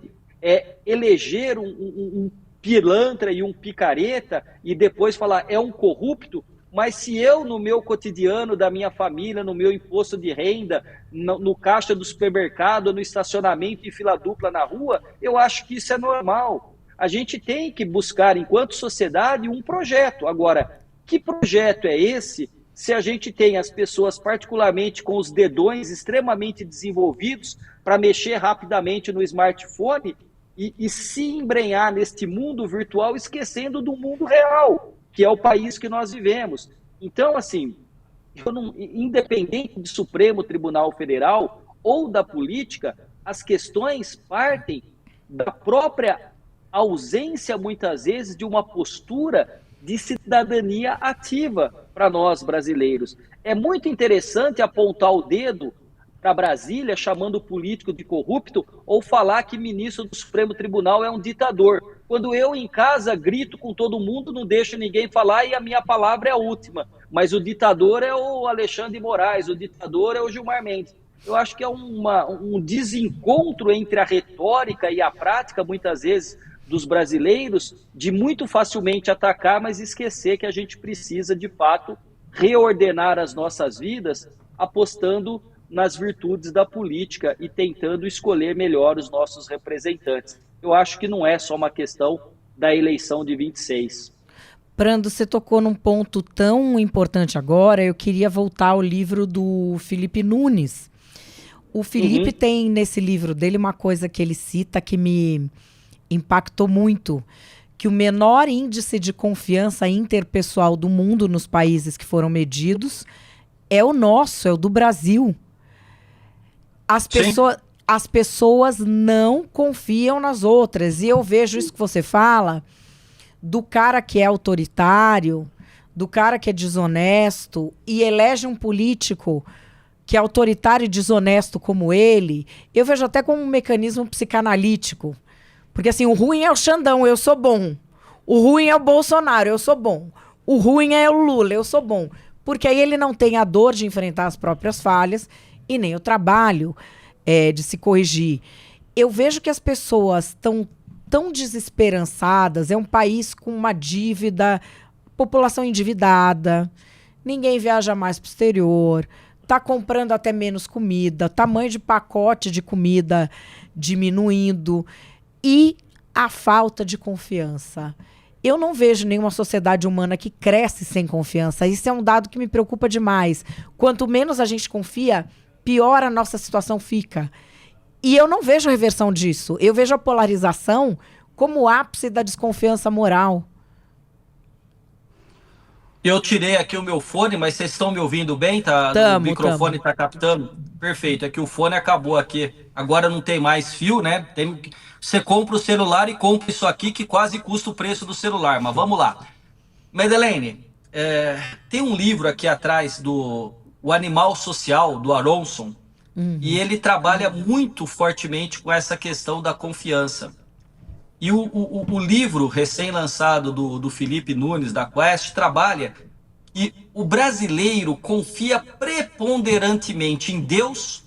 eleger um pilantra e um picareta e depois falar é um corrupto, mas se eu no meu cotidiano da minha família, no meu imposto de renda, no caixa do supermercado, no estacionamento em fila dupla na rua, eu acho que isso é normal. A gente tem que buscar, enquanto sociedade, um projeto. Agora, que projeto é esse se a gente tem as pessoas, particularmente com os dedões extremamente desenvolvidos para mexer rapidamente no smartphone, e se embrenhar neste mundo virtual, esquecendo do mundo real, que é o país que nós vivemos. Então, assim, independente do Supremo Tribunal Federal ou da política, as questões partem da própria ausência, muitas vezes, de uma postura de cidadania ativa para nós brasileiros. É muito interessante apontar o dedo para Brasília, chamando o político de corrupto, ou falar que ministro do Supremo Tribunal é um ditador. Quando eu em casa grito com todo mundo, não deixo ninguém falar e a minha palavra é a última. Mas o ditador é o Alexandre de Moraes, o ditador é o Gilmar Mendes. Eu acho que é um desencontro entre a retórica e a prática, muitas vezes, dos brasileiros, de muito facilmente atacar, mas esquecer que a gente precisa, de fato, reordenar as nossas vidas, apostando nas virtudes da política e tentando escolher melhor os nossos representantes. Eu acho que não é só uma questão da eleição de 26.
Prando, você tocou num ponto tão importante agora, eu queria voltar ao livro do Felipe Nunes. O Felipe tem nesse livro dele uma coisa que ele cita que me impactou muito, que o menor índice de confiança interpessoal do mundo nos países que foram medidos é o nosso, é o do Brasil. As pessoas não confiam nas outras. E eu vejo isso que você fala do cara que é autoritário, do cara que é desonesto e elege um político que é autoritário e desonesto como ele. Eu vejo até como um mecanismo psicanalítico. Porque assim, o ruim é o Xandão, eu sou bom. O ruim é o Bolsonaro, eu sou bom. O ruim é o Lula, eu sou bom. Porque aí ele não tem a dor de enfrentar as próprias falhas e nem o trabalho de se corrigir. Eu vejo que as pessoas estão tão desesperançadas. É um país com uma dívida, população endividada, ninguém viaja mais para o exterior, está comprando até menos comida, tamanho de pacote de comida diminuindo e a falta de confiança. Eu não vejo nenhuma sociedade humana que cresce sem confiança. Isso é um dado que me preocupa demais. Quanto menos a gente confia, pior a nossa situação fica. E eu não vejo reversão disso. Eu vejo a polarização como o ápice da desconfiança moral.
Eu tirei aqui o meu fone, mas vocês estão me ouvindo bem? O microfone está captando? Perfeito, é que o fone acabou aqui. Agora não tem mais fio, né? Você compra o celular e compra isso aqui que quase custa o preço do celular. Mas vamos lá. Madeleine, tem um livro aqui atrás do O Animal Social, do Aronson, e ele trabalha muito fortemente com essa questão da confiança. E o livro recém-lançado do Felipe Nunes, da Quest, trabalha que o brasileiro confia preponderantemente em Deus,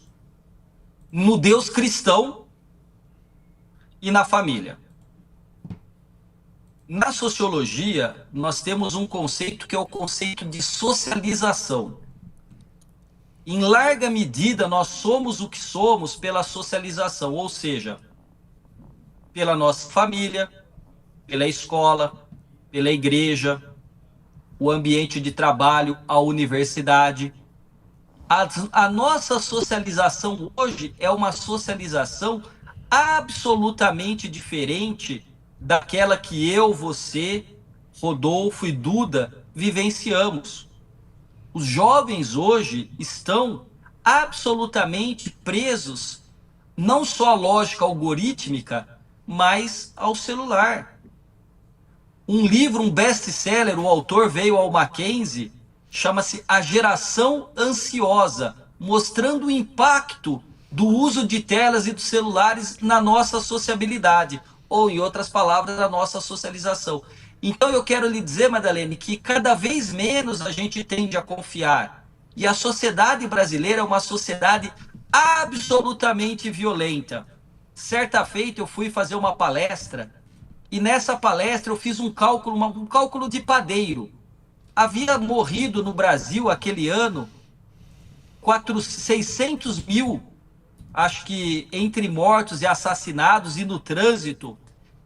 no Deus cristão e na família. Na sociologia, nós temos um conceito que é o conceito de socialização. Em larga medida, nós somos o que somos pela socialização, ou seja, pela nossa família, pela escola, pela igreja, o ambiente de trabalho, a universidade. A nossa socialização hoje é uma socialização absolutamente diferente daquela que eu, você, Rodolfo e Duda vivenciamos. Os jovens hoje estão absolutamente presos não só à lógica algorítmica, mas ao celular. Um livro, um best-seller, o autor veio ao Mackenzie, chama-se A Geração Ansiosa, mostrando o impacto do uso de telas e dos celulares na nossa sociabilidade, ou, em outras palavras, na nossa socialização. Então eu quero lhe dizer, Madeleine, que cada vez menos a gente tende a confiar. E a sociedade brasileira é uma sociedade absolutamente violenta. Certa feita eu fui fazer uma palestra, e nessa palestra eu fiz um cálculo de padeiro. Havia morrido no Brasil aquele ano 600 mil, acho que entre mortos e assassinados e no trânsito.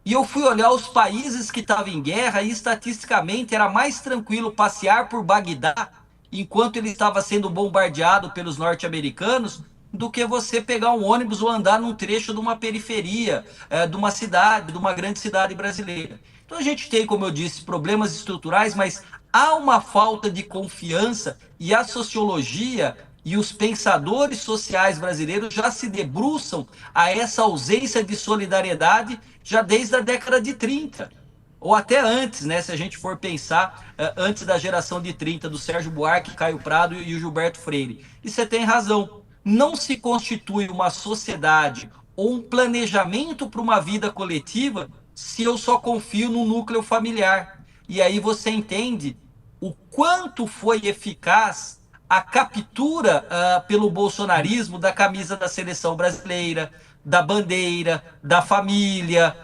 E eu fui olhar os países que estavam em guerra e estatisticamente era mais tranquilo passear por Bagdá enquanto ele estava sendo bombardeado pelos norte-americanos do que você pegar um ônibus ou andar num trecho de uma periferia, de uma cidade, de uma grande cidade brasileira. Então a gente tem, como eu disse, problemas estruturais, mas há uma falta de confiança e a sociologia e os pensadores sociais brasileiros já se debruçam a essa ausência de solidariedade já desde a década de 30. Ou até antes, né? Se a gente for pensar antes da geração de 30, do Sérgio Buarque, Caio Prado e o Gilberto Freire. E você tem razão. Não se constitui uma sociedade ou um planejamento para uma vida coletiva se eu só confio no núcleo familiar. E aí você entende o quanto foi eficaz a captura pelo bolsonarismo da camisa da seleção brasileira, da bandeira, da família,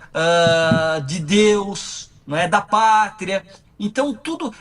de Deus, não é, da pátria. Então tudo,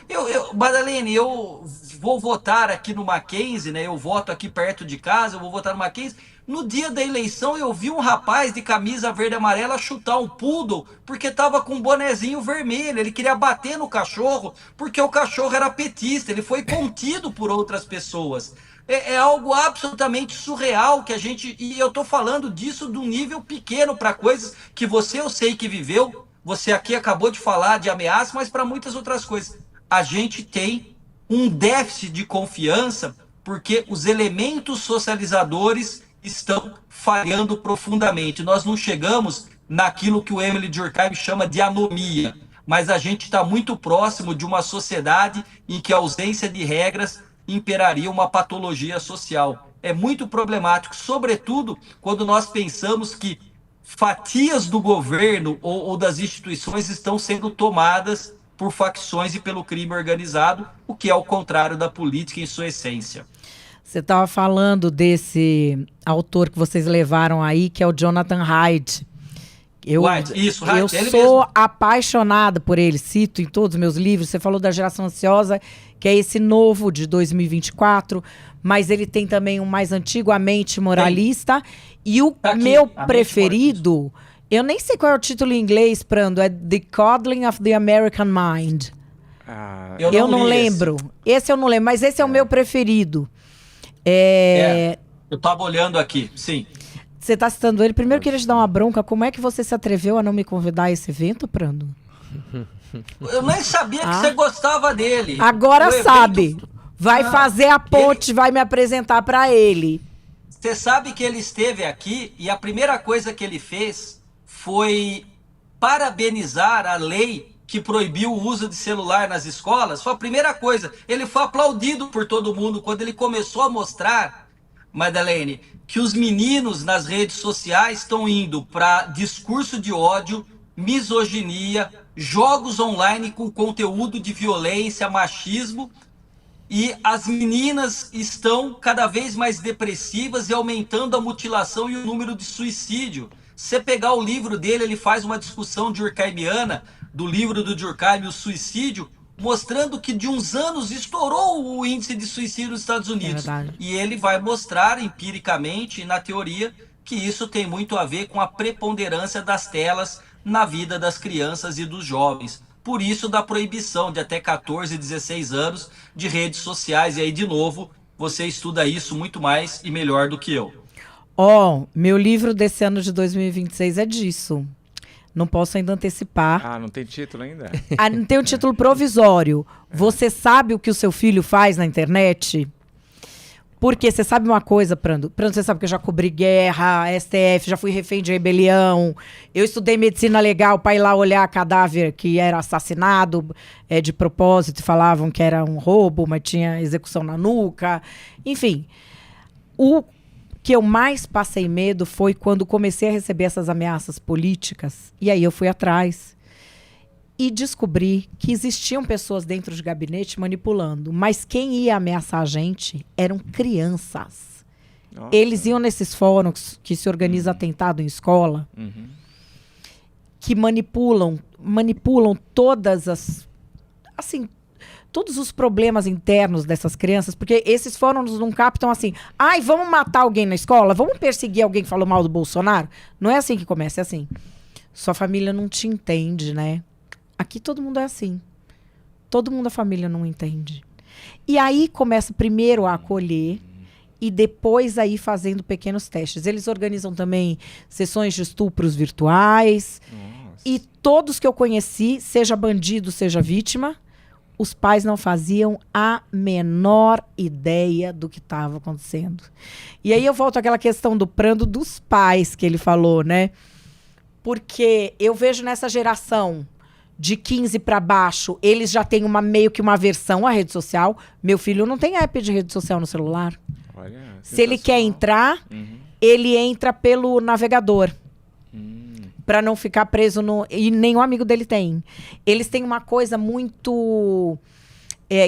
Madalene, eu vou votar aqui no Mackenzie, né? Eu voto aqui perto de casa, eu vou votar no Mackenzie. No dia da eleição eu vi um rapaz de camisa verde e amarela chutar um poodle porque estava com um bonezinho vermelho. Ele queria bater no cachorro porque o cachorro era petista. Ele foi contido por outras pessoas. É algo absolutamente surreal que a gente... E eu estou falando disso de um nível pequeno para coisas que você, eu sei que viveu. Você aqui acabou de falar de ameaça, mas para muitas outras coisas. A gente tem um déficit de confiança porque os elementos socializadores estão falhando profundamente. Nós não chegamos naquilo que o Emile Durkheim chama de anomia, mas a gente está muito próximo de uma sociedade em que a ausência de regras imperaria uma patologia social. É muito problemático, sobretudo quando nós pensamos que fatias do governo ou das instituições estão sendo tomadas por facções e pelo crime organizado, o que é o contrário da política em sua essência.
Você estava falando desse autor que vocês levaram aí, que é o Jonathan Haidt. Eu sou apaixonada por ele, cito em todos os meus livros. Você falou da Geração Ansiosa, que é esse novo de 2024, mas ele tem também um mais antigo, A Mente Moralista. E o meu preferido, eu nem sei qual é o título em inglês, Prando, é The Coddling of the American Mind. Eu não lembro. Esse eu não lembro, mas esse é o meu preferido.
Eu estava olhando aqui, sim.
Você está citando ele. Primeiro, eu queria te dar uma bronca. Como é que você se atreveu a não me convidar a esse evento, Prando?
Eu nem sabia que você gostava dele.
Agora sabe. Vai fazer a ponte, vai me apresentar para ele.
Você sabe que ele esteve aqui e a primeira coisa que ele fez foi parabenizar a lei que proibiu o uso de celular nas escolas. Foi a primeira coisa. Ele foi aplaudido por todo mundo quando ele começou a mostrar, Madalene, que os meninos nas redes sociais estão indo para discurso de ódio, misoginia, jogos online com conteúdo de violência, machismo, e as meninas estão cada vez mais depressivas e aumentando a mutilação e o número de suicídio. Se você pegar o livro dele, ele faz uma discussão durkheimiana do livro do Durkheim, O Suicídio, mostrando que de uns anos estourou o índice de suicídio nos Estados Unidos. E ele vai mostrar empiricamente, na teoria, que isso tem muito a ver com a preponderância das telas na vida das crianças e dos jovens. Por isso da proibição de até 14, 16 anos de redes sociais. E aí, de novo, você estuda isso muito mais e melhor do que eu.
Meu livro desse ano de 2026 é disso. Não posso ainda antecipar.
Não tem título ainda?
Não tem um título provisório. Você sabe o que o seu filho faz na internet? Porque você sabe uma coisa, Prando? Você sabe que eu já cobri guerra, STF, já fui refém de rebelião. Eu estudei medicina legal para ir lá olhar cadáver que era assassinado de propósito. Falavam que era um roubo, mas tinha execução na nuca. Enfim, o que eu mais passei medo foi quando comecei a receber essas ameaças políticas. E aí eu fui atrás e descobri que existiam pessoas dentro de gabinete manipulando. Mas quem ia ameaçar a gente eram crianças. Nossa. Eles iam nesses fóruns que se organiza atentado em escola, que manipulam todas as... Assim, todos os problemas internos dessas crianças, porque esses fóruns não captam assim, vamos matar alguém na escola? Vamos perseguir alguém que falou mal do Bolsonaro? Não é assim que começa, é assim. Sua família não te entende, né? Aqui todo mundo é assim. Todo mundo da família não entende. E aí começa primeiro a acolher, e depois aí fazendo pequenos testes. Eles organizam também sessões de estupros virtuais. E todos que eu conheci, seja bandido, seja vítima, os pais não faziam a menor ideia do que estava acontecendo. E aí eu volto àquela questão do Prando dos pais que ele falou, né? Porque eu vejo nessa geração de 15 para baixo, eles já têm meio que uma aversão à rede social. Meu filho não tem app de rede social no celular.
Olha,
se ele quer entrar, ele entra pelo navegador. Para não ficar preso no... E nenhum amigo dele tem. Eles têm uma coisa muito...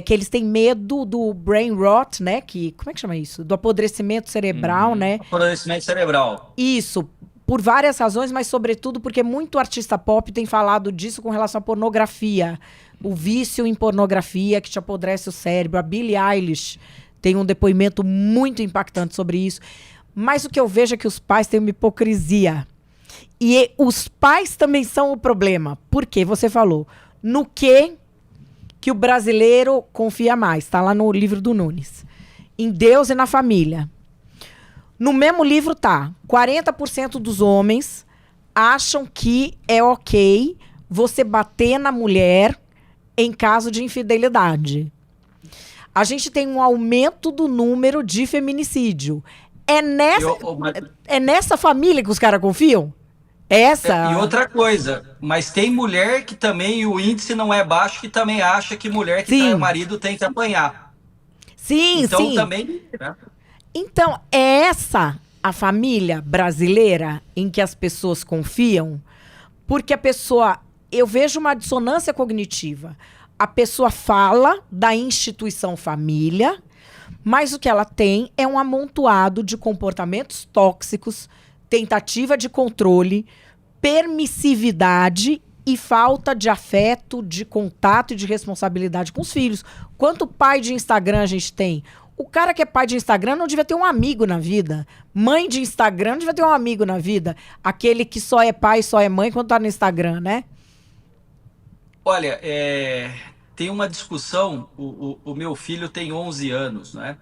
que eles têm medo do brain rot, né? Como é que chama isso? Do apodrecimento cerebral, né?
Apodrecimento cerebral.
Isso. Por várias razões, mas sobretudo porque muito artista pop tem falado disso com relação à pornografia. O vício em pornografia que te apodrece o cérebro. A Billie Eilish tem um depoimento muito impactante sobre isso. Mas o que eu vejo é que os pais têm uma hipocrisia. E os pais também são o problema. Por quê? Você falou. No que o brasileiro confia mais? Está lá no livro do Nunes. Em Deus e na família. No mesmo livro tá. 40% dos homens acham que é ok você bater na mulher em caso de infidelidade. A gente tem um aumento do número de feminicídio. É nessa família que os caras confiam?
E outra coisa, mas tem mulher que também, o índice não é baixo, que também acha que mulher que trai o marido tem que apanhar.
Sim,
então,
sim.
Também, né?
Então, é essa a família brasileira em que as pessoas confiam? Porque a pessoa... Eu vejo uma dissonância cognitiva. A pessoa fala da instituição família, mas o que ela tem é um amontoado de comportamentos tóxicos, tentativa de controle, permissividade e falta de afeto, de contato e de responsabilidade com os filhos. Quanto pai de Instagram a gente tem? O cara que é pai de Instagram não devia ter um amigo na vida. Mãe de Instagram não devia ter um amigo na vida. Aquele que só é pai, só é mãe quando tá no Instagram, né?
Olha, tem uma discussão, o meu filho tem 11 anos, né?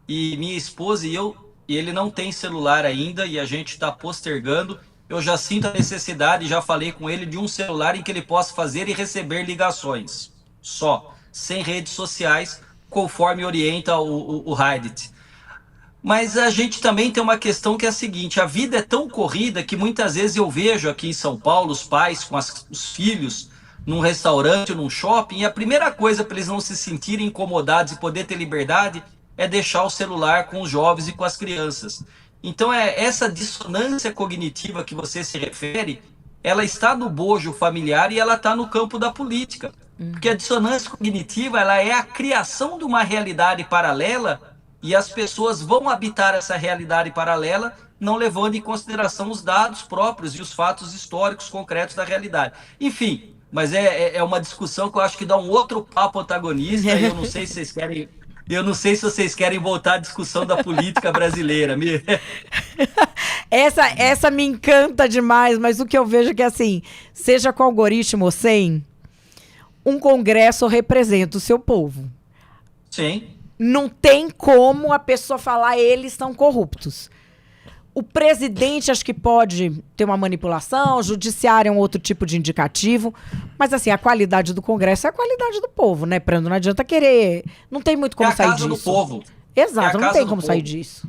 E minha esposa e ele não tem celular ainda e a gente está postergando. Eu já sinto a necessidade, já falei com ele, de um celular em que ele possa fazer e receber ligações. Só, sem redes sociais, conforme orienta o Reddit. Mas a gente também tem uma questão que é a seguinte, a vida é tão corrida que muitas vezes eu vejo aqui em São Paulo os pais com os filhos num restaurante, num shopping, e a primeira coisa para eles não se sentirem incomodados e poder ter liberdade é deixar o celular com os jovens e com as crianças. Então, essa dissonância cognitiva que você se refere, ela está no bojo familiar e ela está no campo da política. Porque a dissonância cognitiva, ela é a criação de uma realidade paralela e as pessoas vão habitar essa realidade paralela não levando em consideração os dados próprios e os fatos históricos concretos da realidade. Enfim, mas é uma discussão que eu acho que dá um outro papo antagonista e eu não sei se vocês querem... Eu não sei se vocês querem voltar à discussão da política brasileira.
Essa me encanta demais, mas o que eu vejo é que, assim, seja com algoritmo ou sem, um congresso representa o seu povo.
Sim.
Não tem como a pessoa falar eles são corruptos. O presidente acho que pode ter uma manipulação, o judiciário é um outro tipo de indicativo, mas assim, a qualidade do Congresso é a qualidade do povo, né, Prando? Não adianta querer... Não tem muito como sair disso. É a casa do
povo.
Exato, não tem como sair disso.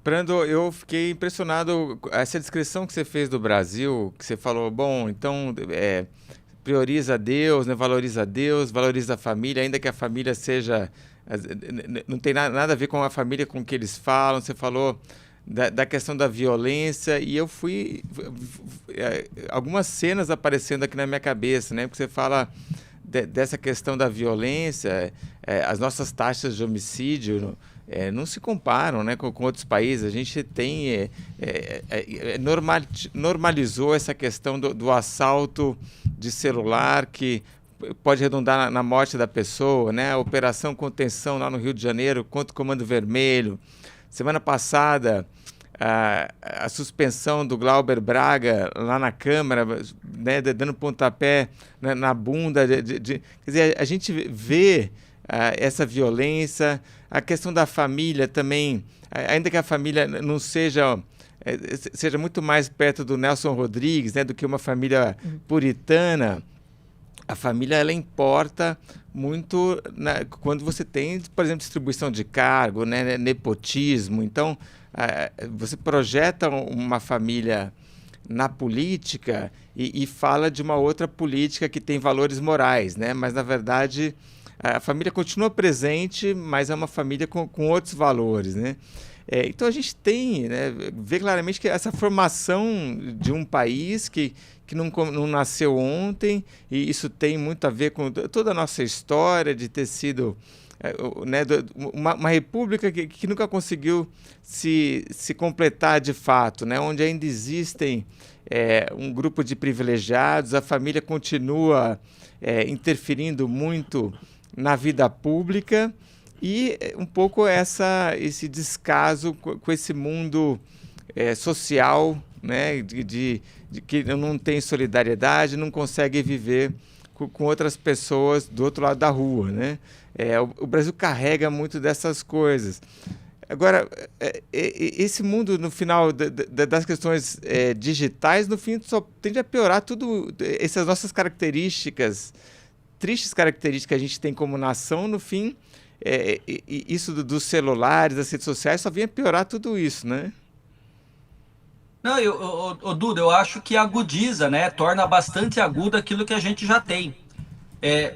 Prando, eu fiquei impressionado com essa descrição que você fez do Brasil, que você falou, bom, então prioriza Deus, né, valoriza Deus, valoriza a família, ainda que a família seja... Não tem nada a ver com a família, com o que eles falam. Você falou da questão da violência e eu algumas cenas aparecendo aqui na minha cabeça, né? Porque você fala dessa questão da violência, as nossas taxas de homicídio não se comparam, né, com outros países. A gente tem normalizou essa questão do assalto de celular que pode redundar na morte da pessoa, né? A operação contenção lá no Rio de Janeiro contra o Comando Vermelho. Semana passada, a suspensão do Glauber Braga lá na Câmara, né? Dando pontapé na bunda. Quer dizer, a gente vê essa violência, a questão da família também, ainda que a família não seja muito mais perto do Nelson Rodrigues, né, do que uma família puritana, a família ela importa muito quando você tem, por exemplo, distribuição de cargo, né, nepotismo. Então, você projeta uma família na política e fala de uma outra política que tem valores morais, né? Mas, na verdade, a família continua presente, mas é uma família com outros valores, né? Então a gente tem, né, vê claramente que essa formação de um país que não nasceu ontem, e isso tem muito a ver com toda a nossa história de ter sido, né, uma república que nunca conseguiu se completar de fato, né, onde ainda existem um grupo de privilegiados, a família continua interferindo muito na vida pública, e um pouco esse descaso com esse mundo social, né, de que não tem solidariedade, não consegue viver com outras pessoas do outro lado da rua, né? O Brasil carrega muito dessas coisas. Agora, esse mundo, no final, das questões digitais, no fim, só tende a piorar tudo, essas nossas características, tristes características que a gente tem como nação, no fim, isso dos celulares, das redes sociais, só vem a piorar tudo isso, né?
Não, Duda, eu acho que agudiza, né? Torna bastante agudo aquilo que a gente já tem.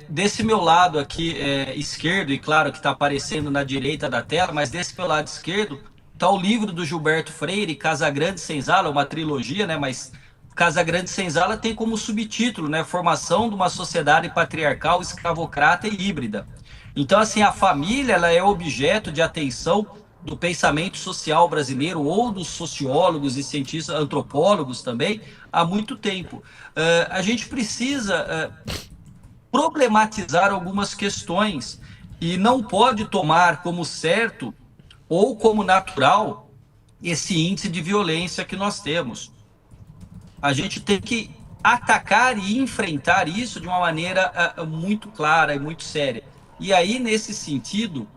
Desse meu lado aqui esquerdo, e claro que está aparecendo na direita da tela, mas desse meu lado esquerdo está o livro do Gilberto Freire, Casagrande Senzala, uma trilogia, né? Mas Casagrande Senzala tem como subtítulo, né? Formação de uma sociedade patriarcal, escravocrata e híbrida. Então, assim, a família ela é objeto de atenção do pensamento social brasileiro ou dos sociólogos e cientistas, antropólogos também, há muito tempo. A gente precisa problematizar algumas questões e não pode tomar como certo ou como natural esse índice de violência que nós temos. A gente tem que atacar e enfrentar isso de uma maneira muito clara e muito séria. E aí, nesse sentido,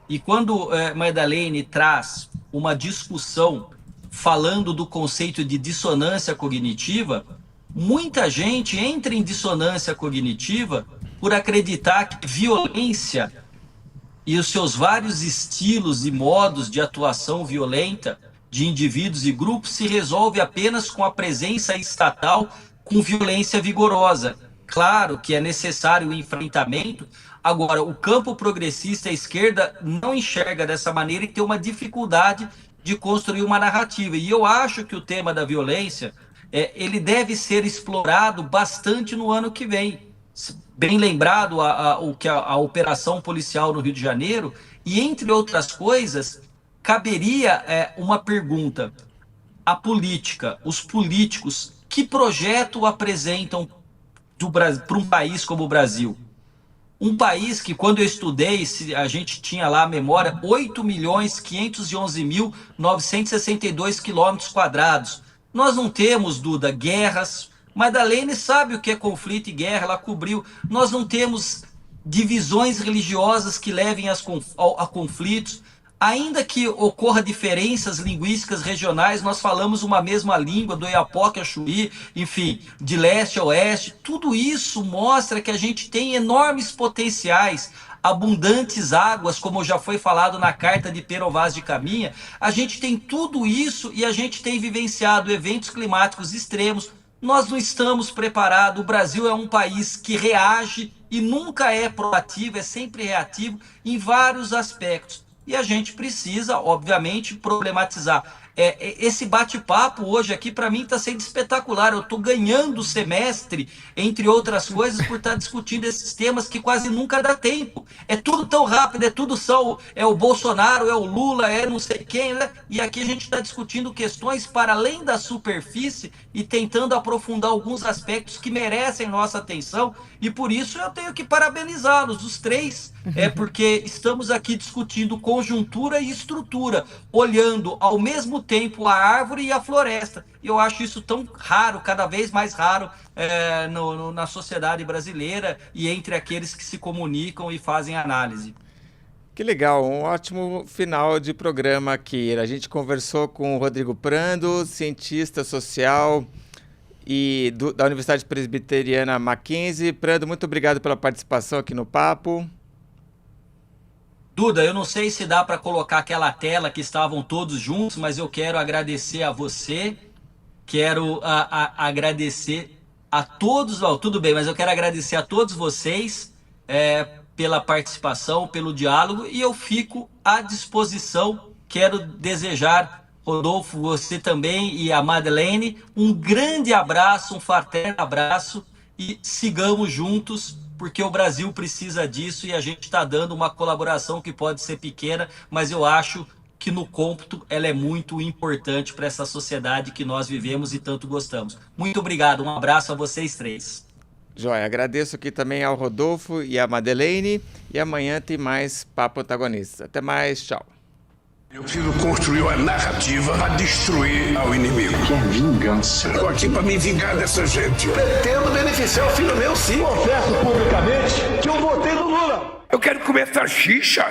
e quando Madeleine traz uma discussão falando do conceito de dissonância cognitiva, muita gente entra em dissonância cognitiva por acreditar que violência e os seus vários estilos e modos de atuação violenta de indivíduos e grupos se resolve apenas com a presença estatal com violência vigorosa. Claro que é necessário o enfrentamento. Agora, o campo progressista, a esquerda, não enxerga dessa maneira e tem uma dificuldade de construir uma narrativa. E eu acho que o tema da violência, ele deve ser explorado bastante no ano que vem. Bem lembrado a operação policial no Rio de Janeiro, e entre outras coisas, caberia uma pergunta. A política, os políticos, que projeto apresentam para um país como o Brasil? Um país que, quando eu estudei, a gente tinha lá a memória, 8.511.962 quilômetros quadrados. Nós não temos, Duda, guerras. Madeleine sabe o que é conflito e guerra, ela cobriu. Nós não temos divisões religiosas que levem a conflitos. Ainda que ocorra diferenças linguísticas regionais, nós falamos uma mesma língua, do Iapoque a Chuí, enfim, de leste a oeste. Tudo isso mostra que a gente tem enormes potenciais, abundantes águas, como já foi falado na carta de Pero Vaz de Caminha. A gente tem tudo isso e a gente tem vivenciado eventos climáticos extremos. Nós não estamos preparados. O Brasil é um país que reage e nunca é proativo, é sempre reativo em vários aspectos. E a gente precisa, obviamente, problematizar. Esse bate-papo hoje aqui, para mim, está sendo espetacular. Eu estou ganhando o semestre, entre outras coisas, por estar discutindo esses temas que quase nunca dá tempo. É tudo tão rápido, é tudo só o Bolsonaro, é o Lula, é não sei quem, né? E aqui a gente está discutindo questões para além da superfície e tentando aprofundar alguns aspectos que merecem nossa atenção. E por isso eu tenho que parabenizá-los, os três, porque estamos aqui discutindo conjuntura e estrutura, olhando ao mesmo tempo a árvore e a floresta. E eu acho isso tão raro, cada vez mais raro na sociedade brasileira e entre aqueles que se comunicam e fazem análise.
Que legal, um ótimo final de programa aqui. A gente conversou com o Rodrigo Prando, cientista social e da Universidade Presbiteriana Mackenzie. Prando, muito obrigado pela participação aqui no Papo.
Duda, eu não sei se dá para colocar aquela tela que estavam todos juntos, mas eu quero agradecer a você, quero agradecer a todos, tudo bem, mas eu quero agradecer a todos vocês pela participação, pelo diálogo, e eu fico à disposição. Quero desejar, Rodolfo, você também e a Madeleine, um grande abraço, um fraterno abraço, e sigamos juntos, porque o Brasil precisa disso e a gente está dando uma colaboração que pode ser pequena, mas eu acho que no cômputo ela é muito importante para essa sociedade que nós vivemos e tanto gostamos. Muito obrigado, um abraço a vocês três.
Joia, agradeço aqui também ao Rodolfo e à Madeleine, e amanhã tem mais Papo Antagonista. Até mais, tchau.
Eu preciso construir uma narrativa para destruir ao inimigo. Que vingança. Eu tô aqui para me vingar dessa gente.
Pretendo beneficiar o filho meu, sim.
Confesso publicamente que eu votei no Lula.
Eu quero comer salsicha